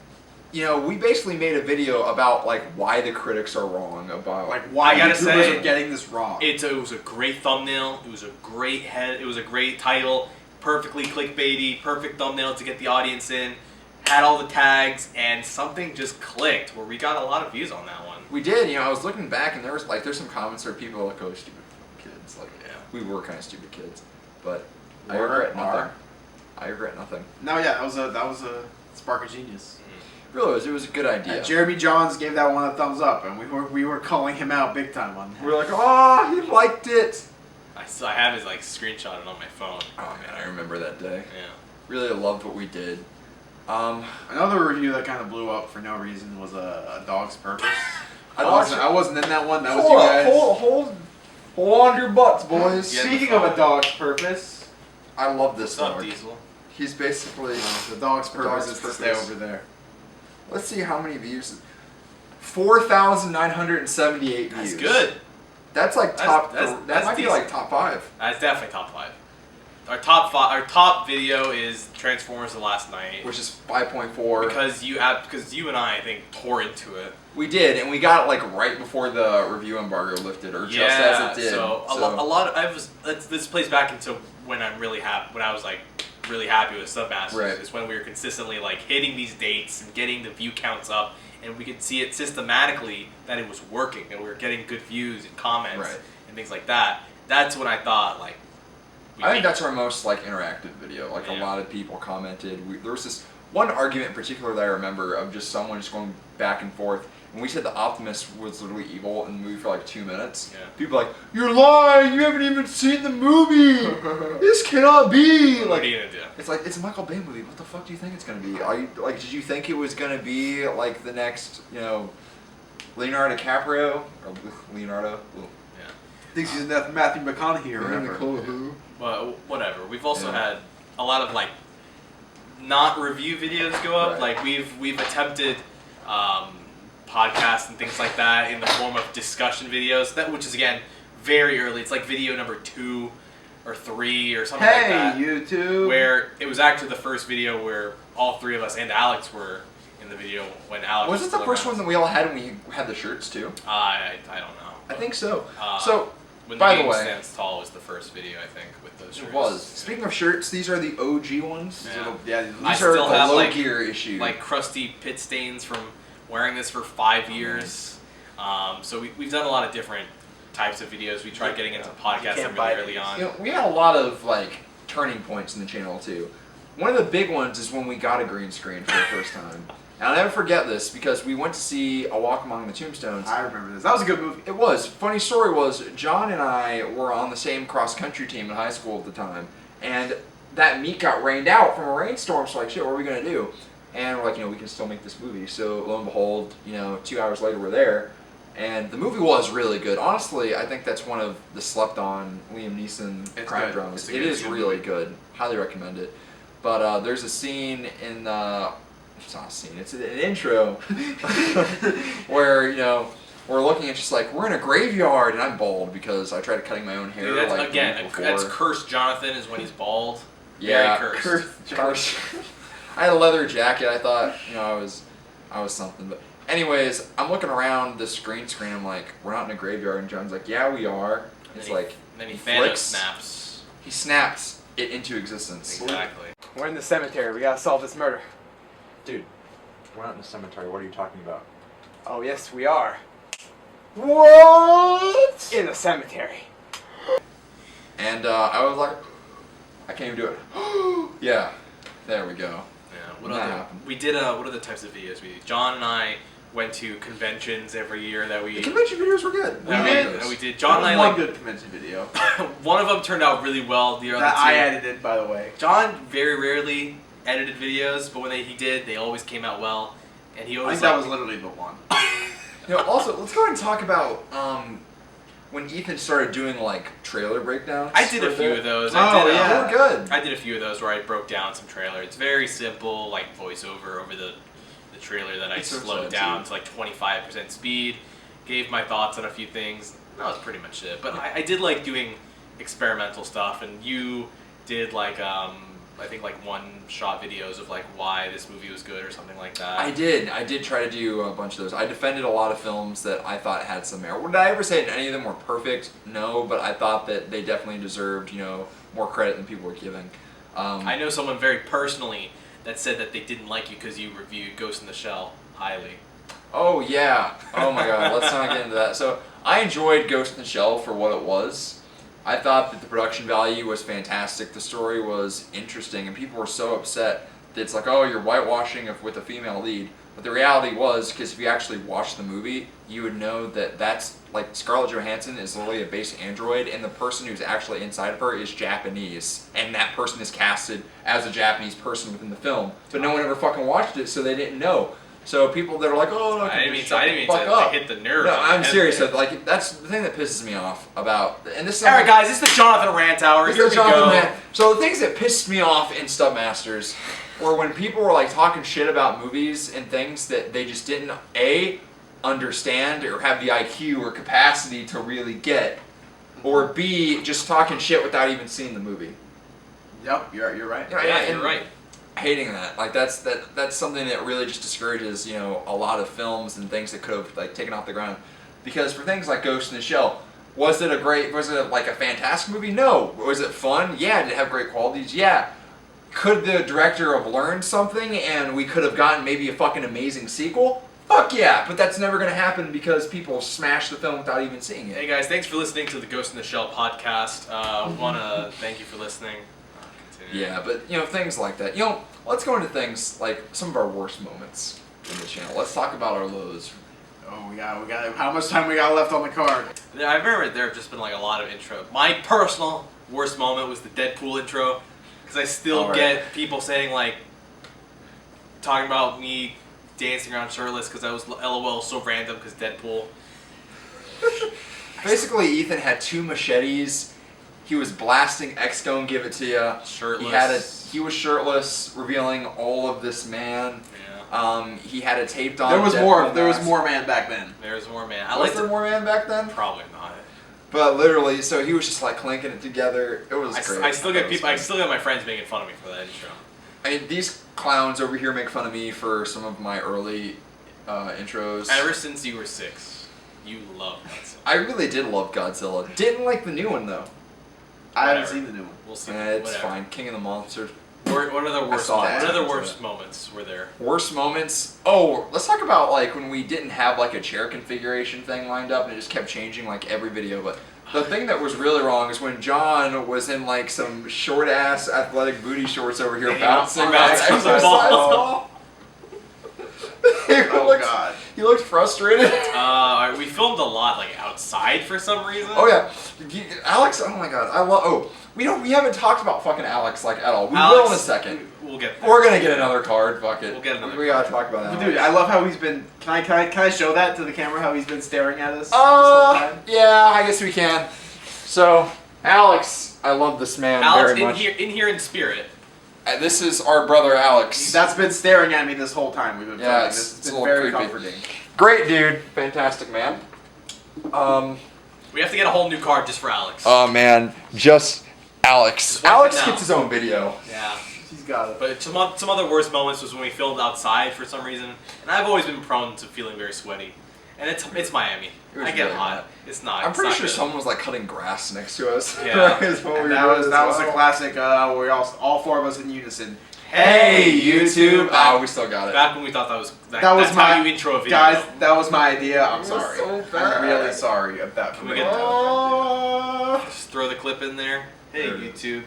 we basically made a video about like why the critics are wrong about like why YouTubers are getting this wrong. It was a great thumbnail. It was a great head. It was a great title. Perfectly clickbaity. Perfect thumbnail to get the audience in. Had all the tags, and something just clicked where we got a lot of views on that one. We did. I was looking back, and there's some comments where people are like, "Oh, stupid kids." Like, we were kind of stupid kids, but I regret nothing. I regret nothing. No, yeah, that was a spark of genius. Really, it was a good idea. Jeremy Johns gave that one a thumbs up, and we were calling him out big time on that. We were like, "Oh, he liked it." I have his screenshot on my phone. Oh man, I remember that day. Yeah. Really loved what we did. Another review that kind of blew up for no reason was A Dog's Purpose. I wasn't in that one. That was you guys. Hold on to your butts, boys. Speaking of A Dog's Purpose, I love this What's up, dog. Diesel? He's basically the dog's purpose is to stay over there. Let's see how many views. 4,978 views. That's good. That's like top. That's that might be decent. like top 5. That's definitely top 5. Our top video is Transformers: The Last Night, Which is 5.4. because you and I think tore into it. We did, and we got it like right before the review embargo lifted, or just as it did. So a lot. This plays back into when I'm really happy. When I was like really happy with Stub Master. Right. Is when we were consistently like hitting these dates and getting the view counts up, and we could see it systematically that it was working, that we were getting good views and comments and things like that. That's when I thought like. I think that's our most like interactive video. Like a lot of people commented. There was this one argument in particular that I remember of just someone just going back and forth. When we said the Optimus was literally evil in the movie for like 2 minutes, people were like, "You're lying! You haven't even seen the movie! This cannot be!" What are you gonna do? It's like, it's a Michael Bay movie. What the fuck do you think it's gonna be? Are you like, did you think it was gonna be like the next, Leonardo DiCaprio or Leonardo? Thinks he's Matthew McConaughey or whatever. Well, whatever. We've also had a lot of like not review videos go up. Like we've attempted podcasts and things like that in the form of discussion videos. Which is again very early. It's like video number 2 or 3 or something like that. Hey, YouTube. Where it was actually the first video where all 3 of us and Alex were in the video when Alex was it the first one that we all had when we had the shirts too? I don't know. I think so. When by the way, Stands Tall was the first video, I think, with those shirts. It was. Speaking of shirts, these are the OG ones. Yeah. These I are still the have low like gear issue. like crusty pit stains from wearing this for 5 years. So we've done a lot of different types of videos. We tried getting into podcasting really early on. We had a lot of like turning points in the channel too. One of the big ones is when we got a green screen for the first time. And I'll never forget this because we went to see A Walk Among the Tombstones. I remember this. That was a good movie. It was. Funny story was, John and I were on the same cross-country team in high school at the time. And that meet got rained out from a rainstorm, so like, shit, what are we going to do? And we're like, we can still make this movie. So lo and behold, 2 hours later we're there. And the movie was really good. Honestly, I think that's one of the slept-on Liam Neeson crime dramas. It is really good. Highly recommend it. But there's a scene in the... It's not a scene, it's an intro where, we're looking at just like, we're in a graveyard, and I'm bald because I tried cutting my own hair. Dude, that's, like again, that's Cursed Jonathan is when he's bald. Yeah, very cursed. I had a leather jacket, I thought, I was something. But anyways, I'm looking around this green screen, I'm like, we're not in a graveyard, and John's like, yeah, we are. It's like, then he flicks, snaps. He snaps it into existence. Exactly. We're in the cemetery. We gotta solve this murder. Dude, we're not in the cemetery. What are you talking about? Oh, yes, we are. What? In the cemetery. And I was like, I can't even do it. Yeah, there we go. Yeah. We did. What are the types of videos we did? John and I went to conventions every year that we The convention videos were good. that we did. John and I one like good convention video one of them turned out really well. The other that two, I edited, by the way. John very rarely edited videos, but when he did, they always came out well. And he I always think that was literally the one. Also, let's go ahead and talk about when Ethan started doing like trailer breakdowns. I did a few of those. I Oh, did, yeah. They were good. I did a few of those where I broke down some trailer. It's very simple, like voiceover over the trailer that I It's so slowed sad, down too. to like 25% speed. Gave my thoughts on a few things. That was pretty much it. But I did like doing experimental stuff, and you did like I think like one-shot videos of like why this movie was good or something like that. I did try to do a bunch of those. I defended a lot of films that I thought had some merit. Would I ever say any of them were perfect? No, but I thought that they definitely deserved, more credit than people were giving. I know someone very personally that said that they didn't like you because you reviewed Ghost in the Shell highly. Oh yeah. Oh my god, let's not get into that. So, I enjoyed Ghost in the Shell for what it was. I thought that the production value was fantastic. The story was interesting, and people were so upset that it's like, oh, you're whitewashing with a female lead. But the reality was, because if you actually watched the movie, you would know that that's like Scarlett Johansson is literally a base android, and the person who's actually inside of her is Japanese, and that person is casted as a Japanese person within the film. But no one ever fucking watched it, so they didn't know. So people that are like, oh, no, I didn't mean shut to the fuck like, up. hit the nerve. No, on the I'm head serious. there. Like that's the thing that pisses me off about, and this is Alright guys, this is the Jonathan Rant Hour. Here we go. So the things that pissed me off in Stub Masters were when people were like talking shit about movies and things that they just didn't understand or have the IQ or capacity to really get, or B, just talking shit without even seeing the movie. Yep, you're right. Yeah, you're right. Hating that, like that's something that really just discourages a lot of films and things that could have like taken off the ground, because for things like Ghost in the Shell, was it like a fantastic movie? No. Was it fun? Yeah. Did it have great qualities? Yeah. Could the director have learned something and we could have gotten maybe a fucking amazing sequel? Fuck yeah, but that's never going to happen because people smash the film without even seeing it. Hey guys, thanks for listening to the Ghost in the Shell podcast. Want to thank you for listening. Yeah, but things like that. Let's go into things like some of our worst moments in the channel. Let's talk about our lows. Oh, we got. How much time we got left on the card? I remember there have just been like a lot of intro. My personal worst moment was the Deadpool intro, because I still get people saying like, talking about me dancing around shirtless because I was LOL so random because Deadpool. Basically, Ethan had 2 machetes. He was blasting X Gon Give It To Ya. Shirtless. He was shirtless, revealing all of this man. Yeah. He had a taped on. There was Deadpool more mask. man back then. There's more man. Was there more man back then? Probably not. But literally, so he was just like clinking it together. It was great. I still get people. I still get my friends making fun of me for that intro. I mean, these clowns over here make fun of me for some of my early intros. Ever since you were 6, you love Godzilla. I really did love Godzilla. Didn't like the new one though. I haven't seen the new one. We'll see. It's Whatever. fine. King of the Monsters. What are the worst? saw What that. are the worst moments were there? Worst moments. Oh, let's talk about like when we didn't have like a chair configuration thing lined up and it just kept changing like every video. But the thing that was really wrong is when John was in like some short ass athletic booty shorts over here bouncing on bouncing an on the exercise ball. ball. Oh god. He looked frustrated. We filmed a lot like outside for some reason. Oh yeah, Alex. Oh my god, I love. Oh, we haven't talked about fucking Alex like at all. We will in a second. We'll get there. We're gonna get another card. Fuck it. We'll get another We gotta talk about Alex. Dude, I love how he's been. Can I show that to the camera? How he's been staring at us this whole time? Yeah, I guess we can. So, Alex, I love this man Alex very much. in here in spirit. This is our brother Alex. That's been staring at me this whole time. We've been filming. This it's has a been little very creepy. comforting. Great dude, fantastic man. We have to get a whole new card just for Alex. Oh man, just Alex. Just wipe Alex it down. gets his own video. Yeah. He's got it. But some other worst moments was when we filmed outside for some reason, and I've always been prone to feeling very sweaty. And it's Miami. It was I get really hot. hot. It's not. I'm it's pretty not sure good. someone was like cutting grass next to us. Yeah. Is what we And were that doing was as that was well. the classic. Where all 4 of us in unison. Hey YouTube! Oh, we still got it. Back when we thought that was That was that's my how you intro a video. guys. That was my idea. I'm It was sorry. so bad. I'm really sorry of that. Can we get Oh, Just throw the clip in there. Hey There it is. YouTube.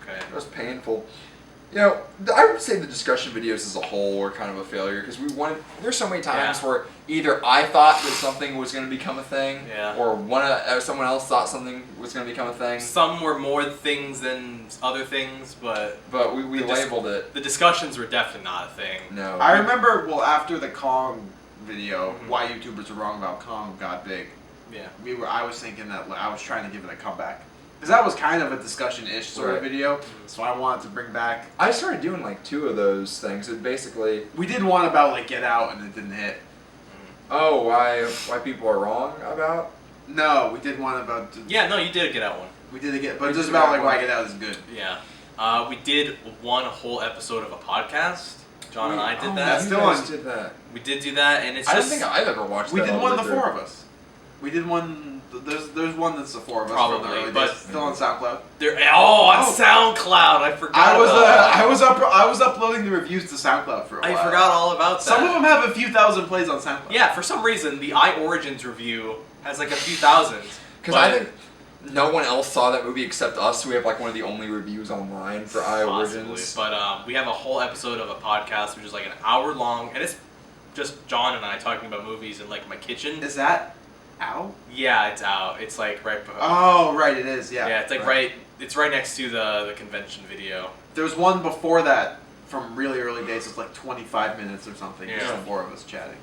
Okay. that was painful. You know, I would say the discussion videos as a whole were kind of a failure because there's so many times where either I thought that something was going to become a thing, or someone else thought something was going to become a thing. Some were more things than other things, but we labeled it. The discussions were definitely not a thing. No. I remember, after the Kong video, why YouTubers are wrong about Kong got big. Yeah. I was thinking that I was trying to give it a comeback. Because that was kind of a discussion-ish sort of video, so I wanted to bring back... I started doing like 2 of those things. It basically... We did one about like Get Out and it didn't hit. Oh, why people are wrong about? No, we did one about... Yeah, no, you did a Get Out one. We did but just about like why Get Out is good. Yeah. We did one whole episode of a podcast. John and I did that. You guys did that. We did do that, and it's I just... don't think I've ever watched We that. did one, the 4 of us. We did one... There's one that's the 4 of us. Probably, from the early but days. Still on SoundCloud. On SoundCloud. I forgot. I was uploading the reviews to SoundCloud for a while. I forgot all about that. Some of them have a few thousand plays on SoundCloud. Yeah, for some reason the I Origins review has like a few thousand. Because I think no one else saw that movie except us. So we have like one of the only reviews online for I Origins. But we have a whole episode of a podcast which is like an hour long, and it's just John and I talking about movies in like my kitchen. Is that out? Yeah, it's out. It's like right. Oh, right, it is. Yeah. Yeah, it's like right. It's right next to the convention video. There was one before that from really early days. It's like 25 minutes or something. Yeah. Just the 4 of us chatting.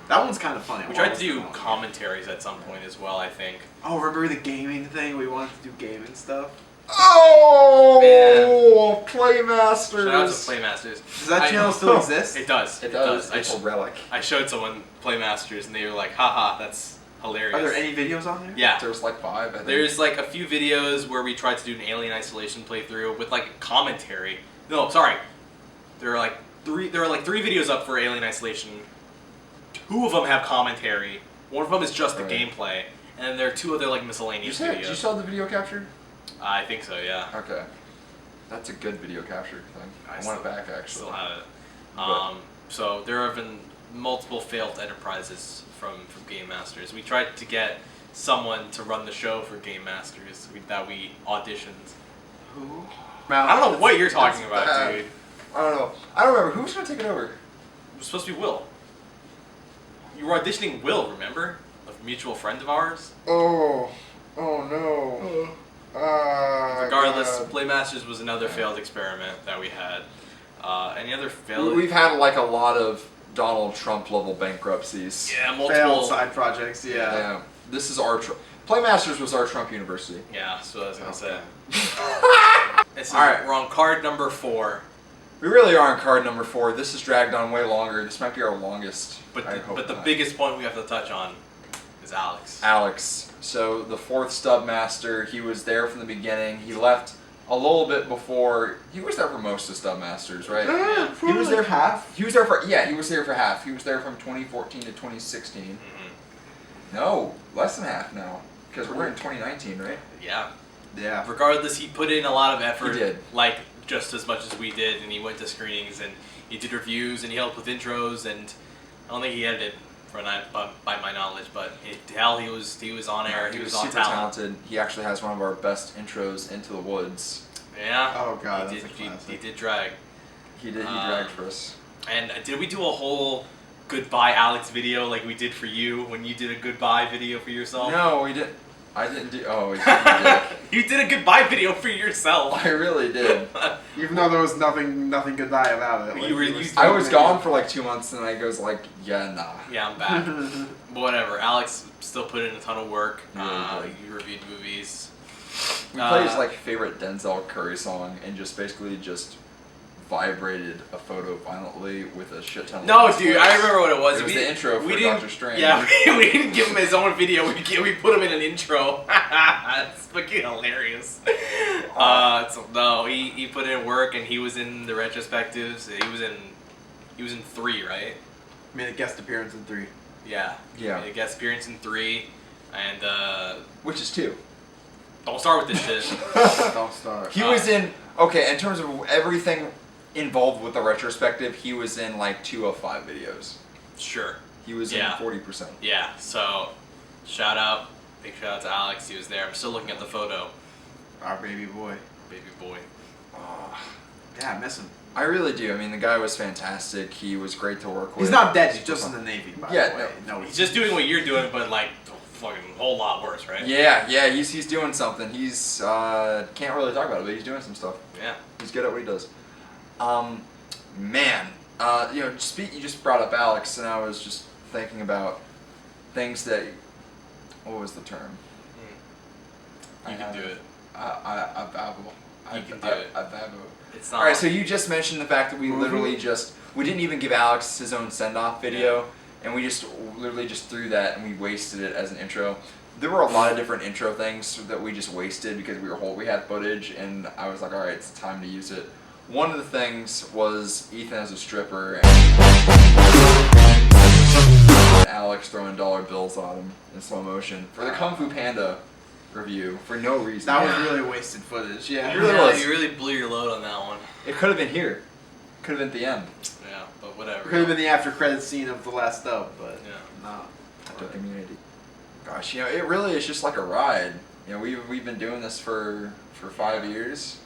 That one's kind of funny. We tried to do commentaries at some point as well, I think. Oh, remember the gaming thing? We wanted to do gaming stuff. Oh, man. Playmasters. Shout out to Playmasters. Does that channel still exist? It does. It does. It's a relic. I showed someone Playmasters, and they were like, haha, that's hilarious. Are there any videos on there? Yeah. There's like 5, I think. There's like a few videos where we tried to do an Alien Isolation playthrough with like commentary. No, sorry. There are like 3 videos up for Alien Isolation. 2 of them have commentary. One of them is just the gameplay. And then there are 2 other like miscellaneous videos. Did you still have the video captured? I think so, yeah. Okay. That's a good video capture thing. I want it back, actually. Still have it. So there have been multiple failed enterprises from Game Masters. We tried to get someone to run the show for Game Masters that we auditioned. Who? I don't know what you're talking about, dude. I don't know. I don't remember. Who was going to take it over? It was supposed to be Will. You were auditioning Will, remember? A mutual friend of ours. Oh no. Regardless, Playmasters was another failed experiment that we had. Any other failed? We've had like a lot of Donald Trump level bankruptcies. Yeah, multiple failed side projects. Yeah. This is our Playmasters was our Trump University. Yeah, that's what I was gonna say. All right, we're on card number 4. We really are on card number 4. This has dragged on way longer. This might be our longest. But the biggest point we have to touch on is Alex. Alex. So the 4th Stub Master, he was there from the beginning. He left a little bit before. He was there for most of Stub Masters, right? He was there for half. He was there for he was there for half. He was there from 2014 to 2016. Mm-hmm. No, less than half now, because we're in 2019, right? Yeah. Yeah. Regardless, he put in a lot of effort. He did. Like just as much as we did, and he went to screenings and he did reviews and he helped with intros, and I don't think he edited. By my knowledge, but he was on air. He was on super talented. He actually has one of our best intros, Into the Woods. Yeah. Oh god, he that's a classic. He did drag. He did. He dragged for us. And did we do a whole goodbye Alex video like we did for you when you did a goodbye video for yourself? No, we didn't. I didn't do. Oh, you did. You did a goodbye video for yourself. I really did. Even though there was nothing goodbye about it. Like, I was gone for like 2 months, and I goes like, yeah, nah. Yeah, I'm back. But whatever. Alex still put in a ton of work. Really you reviewed movies. We played his like favorite Denzel Curry song, and just basically just vibrated a photo violently with a shit ton of No, lights. dude, I remember what it was. It was the intro for didn't- Doctor Strange. Yeah, we didn't give him his own video. We put him in an intro. It's fucking hilarious. He put in work, and he was in the retrospectives. He was in 3, right? Made a guest appearance in 3. Yeah. Yeah. Made a guest appearance in 3, and Which is 2. don't start with this shit. Don't start. He was in. Okay, in terms of everything involved with the retrospective, he was in like 2 of 5 videos. Sure. He was Yeah. in 40%. Yeah. So, big shout out to Alex. He was there. I'm still looking at the photo. Our baby boy. Baby boy. Yeah, I miss him. I really do. I mean, the guy was fantastic. He was great to work with. He's not dead. He's just in the Navy. By the way. No, He's just doing what you're doing, but like a fucking whole lot worse, right? Yeah, he's doing something. He's can't really talk about it, but he's doing some stuff. Yeah. He's good at what he does. Man, you know, you just brought up Alex, and I was just thinking about things that. What was the term? You can do it. I babble. You can do it. I babble. It's not. All right, so you just mentioned the fact that we literally we didn't even give Alex his own send-off video, and we just literally just threw that and we wasted it as an intro. There were a lot of different intro things that we just wasted because we had footage, and I was like, all right, it's time to use it. One of the things was Ethan as a stripper, and Alex throwing dollar bills on him in slow motion for the Kung Fu Panda review for no reason. That was really wasted footage. Yeah, It really was. You really blew your load on that one. It could have been here. Could have been at the end. Yeah, but whatever. Could have been the after credits scene of the Last Stub, but no. The community. Gosh, you know, it really is just like a ride. You know, we've been doing this for 5 years.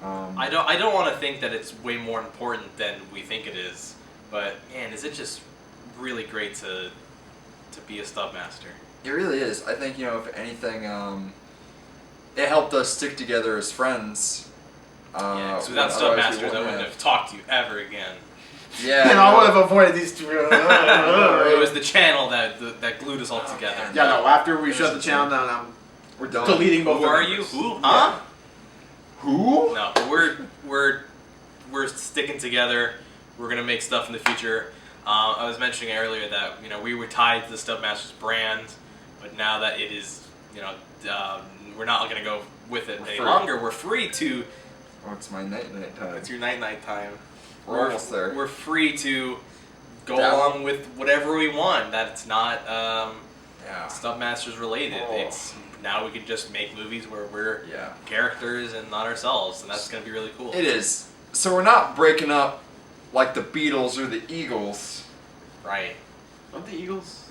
Yeah. I don't want to think that it's way more important than we think it is, but man, is it just really great to be a Stub Master? It really is. I think, you know, if anything, it helped us stick together as friends. Yeah, because without Stub Masters, I wouldn't have talked to you ever again. Yeah. And I would have avoided these two. It was the channel that glued us all together. Yeah, no. After we shut the channel down, We're done. deleting both. Who are you? Who? Huh? Who? No, but we're sticking together. We're gonna make stuff in the future. I was mentioning earlier that, you know, we were tied to the Stub Masters brand, but now that it is, you know, we're not gonna go with it any longer. We're free to. Oh, it's my night time. It's your night time. We're almost there. We're free to go along with whatever we want. That it's not Stub Masters related. Oh. It's now we can just make movies where we're characters and not ourselves, and that's gonna be really cool. It is. So we're not breaking up like the Beatles or the Eagles. Right. Aren't the Eagles?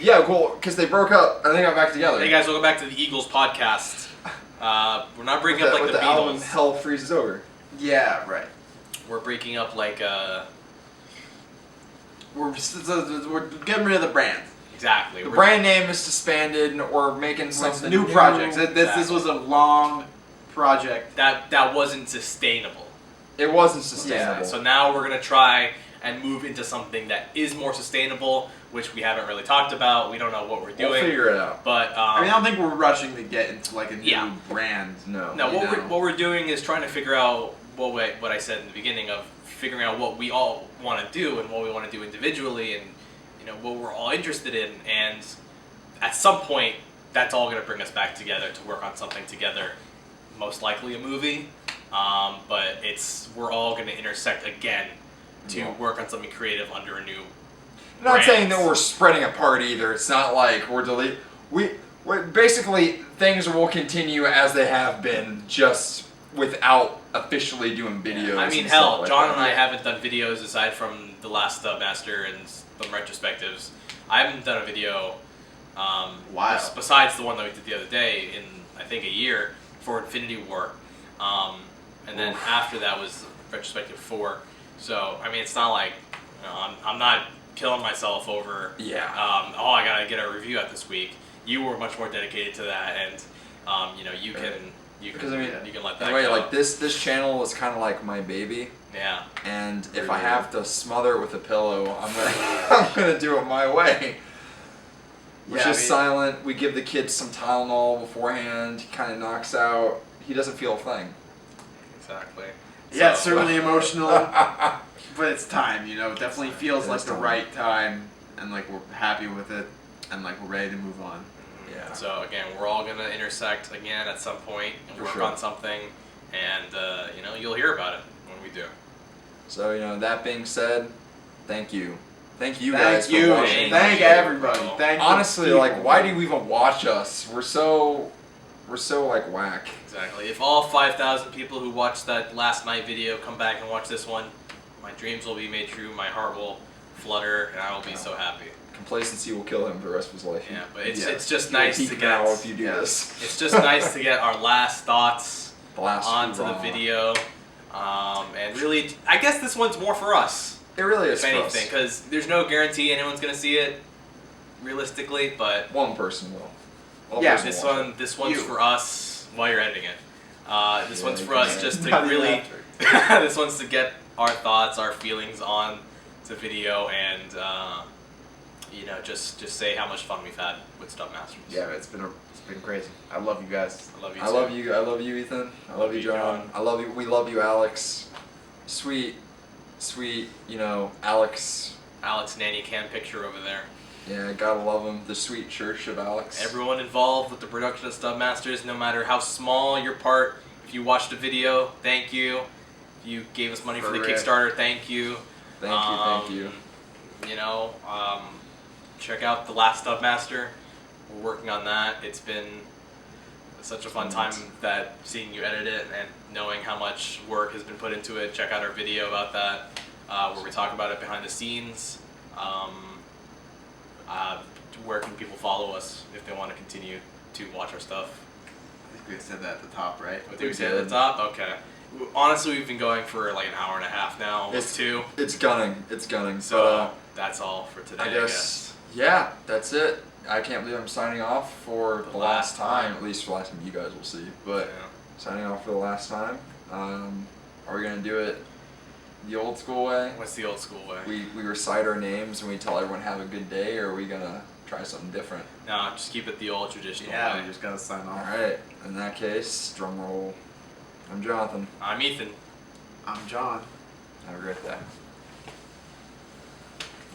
Yeah, cool, because they broke up and they got back together. Hey guys, welcome back to the Eagles podcast. We're not breaking up like with the the Beatles. album Hell Freezes Over. Yeah, right. We're breaking up like We're getting rid of the brand. exactly. The brand name is disbanded, and we're making something New projects. This was a long project. that wasn't sustainable. It wasn't sustainable. Yeah, so now we're gonna try and move into something that is more sustainable, which we haven't really talked about. We don't know what we're doing. We'll figure it out. But I mean, I don't think we're rushing to get into like a new Yeah. brand. No. no, what we're doing is trying to figure out what I said in the beginning of figuring out what we all want to do and what we want to do individually, and you know what we're all interested in. And at some point, that's all going to bring us back together to work on something together. Most likely a movie, but we're all going to intersect again to work on something creative under a new. I'm not brand. saying that we're spreading apart either. It's not like we're we're basically things will continue as they have been, just without officially doing videos. I mean, and hell, stuff like John that. and I haven't done videos aside from the Last Stub Master and some retrospectives. I haven't done a video besides the one that we did the other day in, I think, a year for Infinity War. And then after that was Retrospective 4. So, I mean, it's not like, you know, I'm not killing myself over, I gotta get a review out this week. You were much more dedicated to that, and, you know, you can let that anyway, go. like this channel is kind of like my baby. Yeah. And if I have to smother it with a pillow, I'm gonna do it my way. We're just silent. We give the kids some Tylenol beforehand. He kind of knocks out. He doesn't feel a thing. Exactly. Yeah, it's certainly emotional, but it's time. You know, it definitely feels like the right time, and like we're happy with it, and like we're ready to move on. Yeah. So again, we're all gonna intersect again at some point and work on something, and you know, you'll hear about it when we do. So, you know, that being said, thank you. Thank you Thank guys you. for watching. Thank everybody. Thank Honestly, you. like, why do you even watch us? We're so like whack. Exactly. If all 5,000 people who watched that last night video come back and watch this one, my dreams will be made true, my heart will flutter, and I will be so happy. Complacency will kill him for the rest of his life. Yeah, but it's just nice to get. Now if you do this. It's just nice to get our last thoughts The last onto the hoorah. video. And really, I guess this one's more for us. It really is If for anything, us. because there's no guarantee anyone's gonna see it, realistically. But One person will. One Yeah, person will. this one's You. for us while you're editing it. This Yeah, one's you for us can. just to Not even really. after. This one's to get our thoughts, our feelings on the video, and just say how much fun we've had with Stub Masters. Yeah, it's been crazy. I love you guys. I love you. I too. love you. I love you, Ethan. I love you, John. I love you. We love you, Alex. Sweet, Alex. Alex Nanny Cam picture over there. Yeah, gotta love him. The sweet church of Alex. Everyone involved with the production of Stub Masters, no matter how small your part. If you watched a video, thank you. If you gave us money for the Correct. Kickstarter, thank you. Thank you. Check out the Last Stub Master. We're working on that. It's been such a fun time that seeing you edit it and knowing how much work has been put into it. Check out our video about that, where we talk about it behind the scenes. Where can people follow us if they want to continue to watch our stuff? I think we said that at the top, right? What did we say at the top? Okay. Honestly, we've been going for like an hour and a half now, almost two. It's gunning. So But, that's all for today. I guess. Yeah, that's it. I can't believe I'm signing off for the last time. At least for the last time you guys will see. But signing off for the last time. Are we gonna do it the old school way? What's the old school way? We recite our names and we tell everyone have a good day, or are we gonna try something different? No, just keep it the old traditional Yeah, way. we just gotta sign off. Alright, in that case, drum roll. I'm Jonathan. I'm Ethan. I'm John. Have a great day.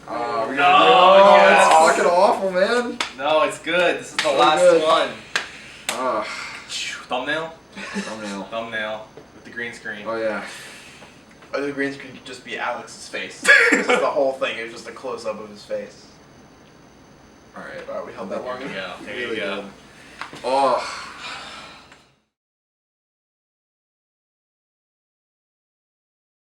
No, It's yes. fucking awful, man. No, it's good. This is the So last good. one. Ugh. Thumbnail? Thumbnail. Thumbnail with the green screen. Oh yeah. Or the green screen could just be Alex's face. This is the whole thing. It was just a close up of his face. Alright. Alright, we held that long. There you go. There you Really go. good. Oh.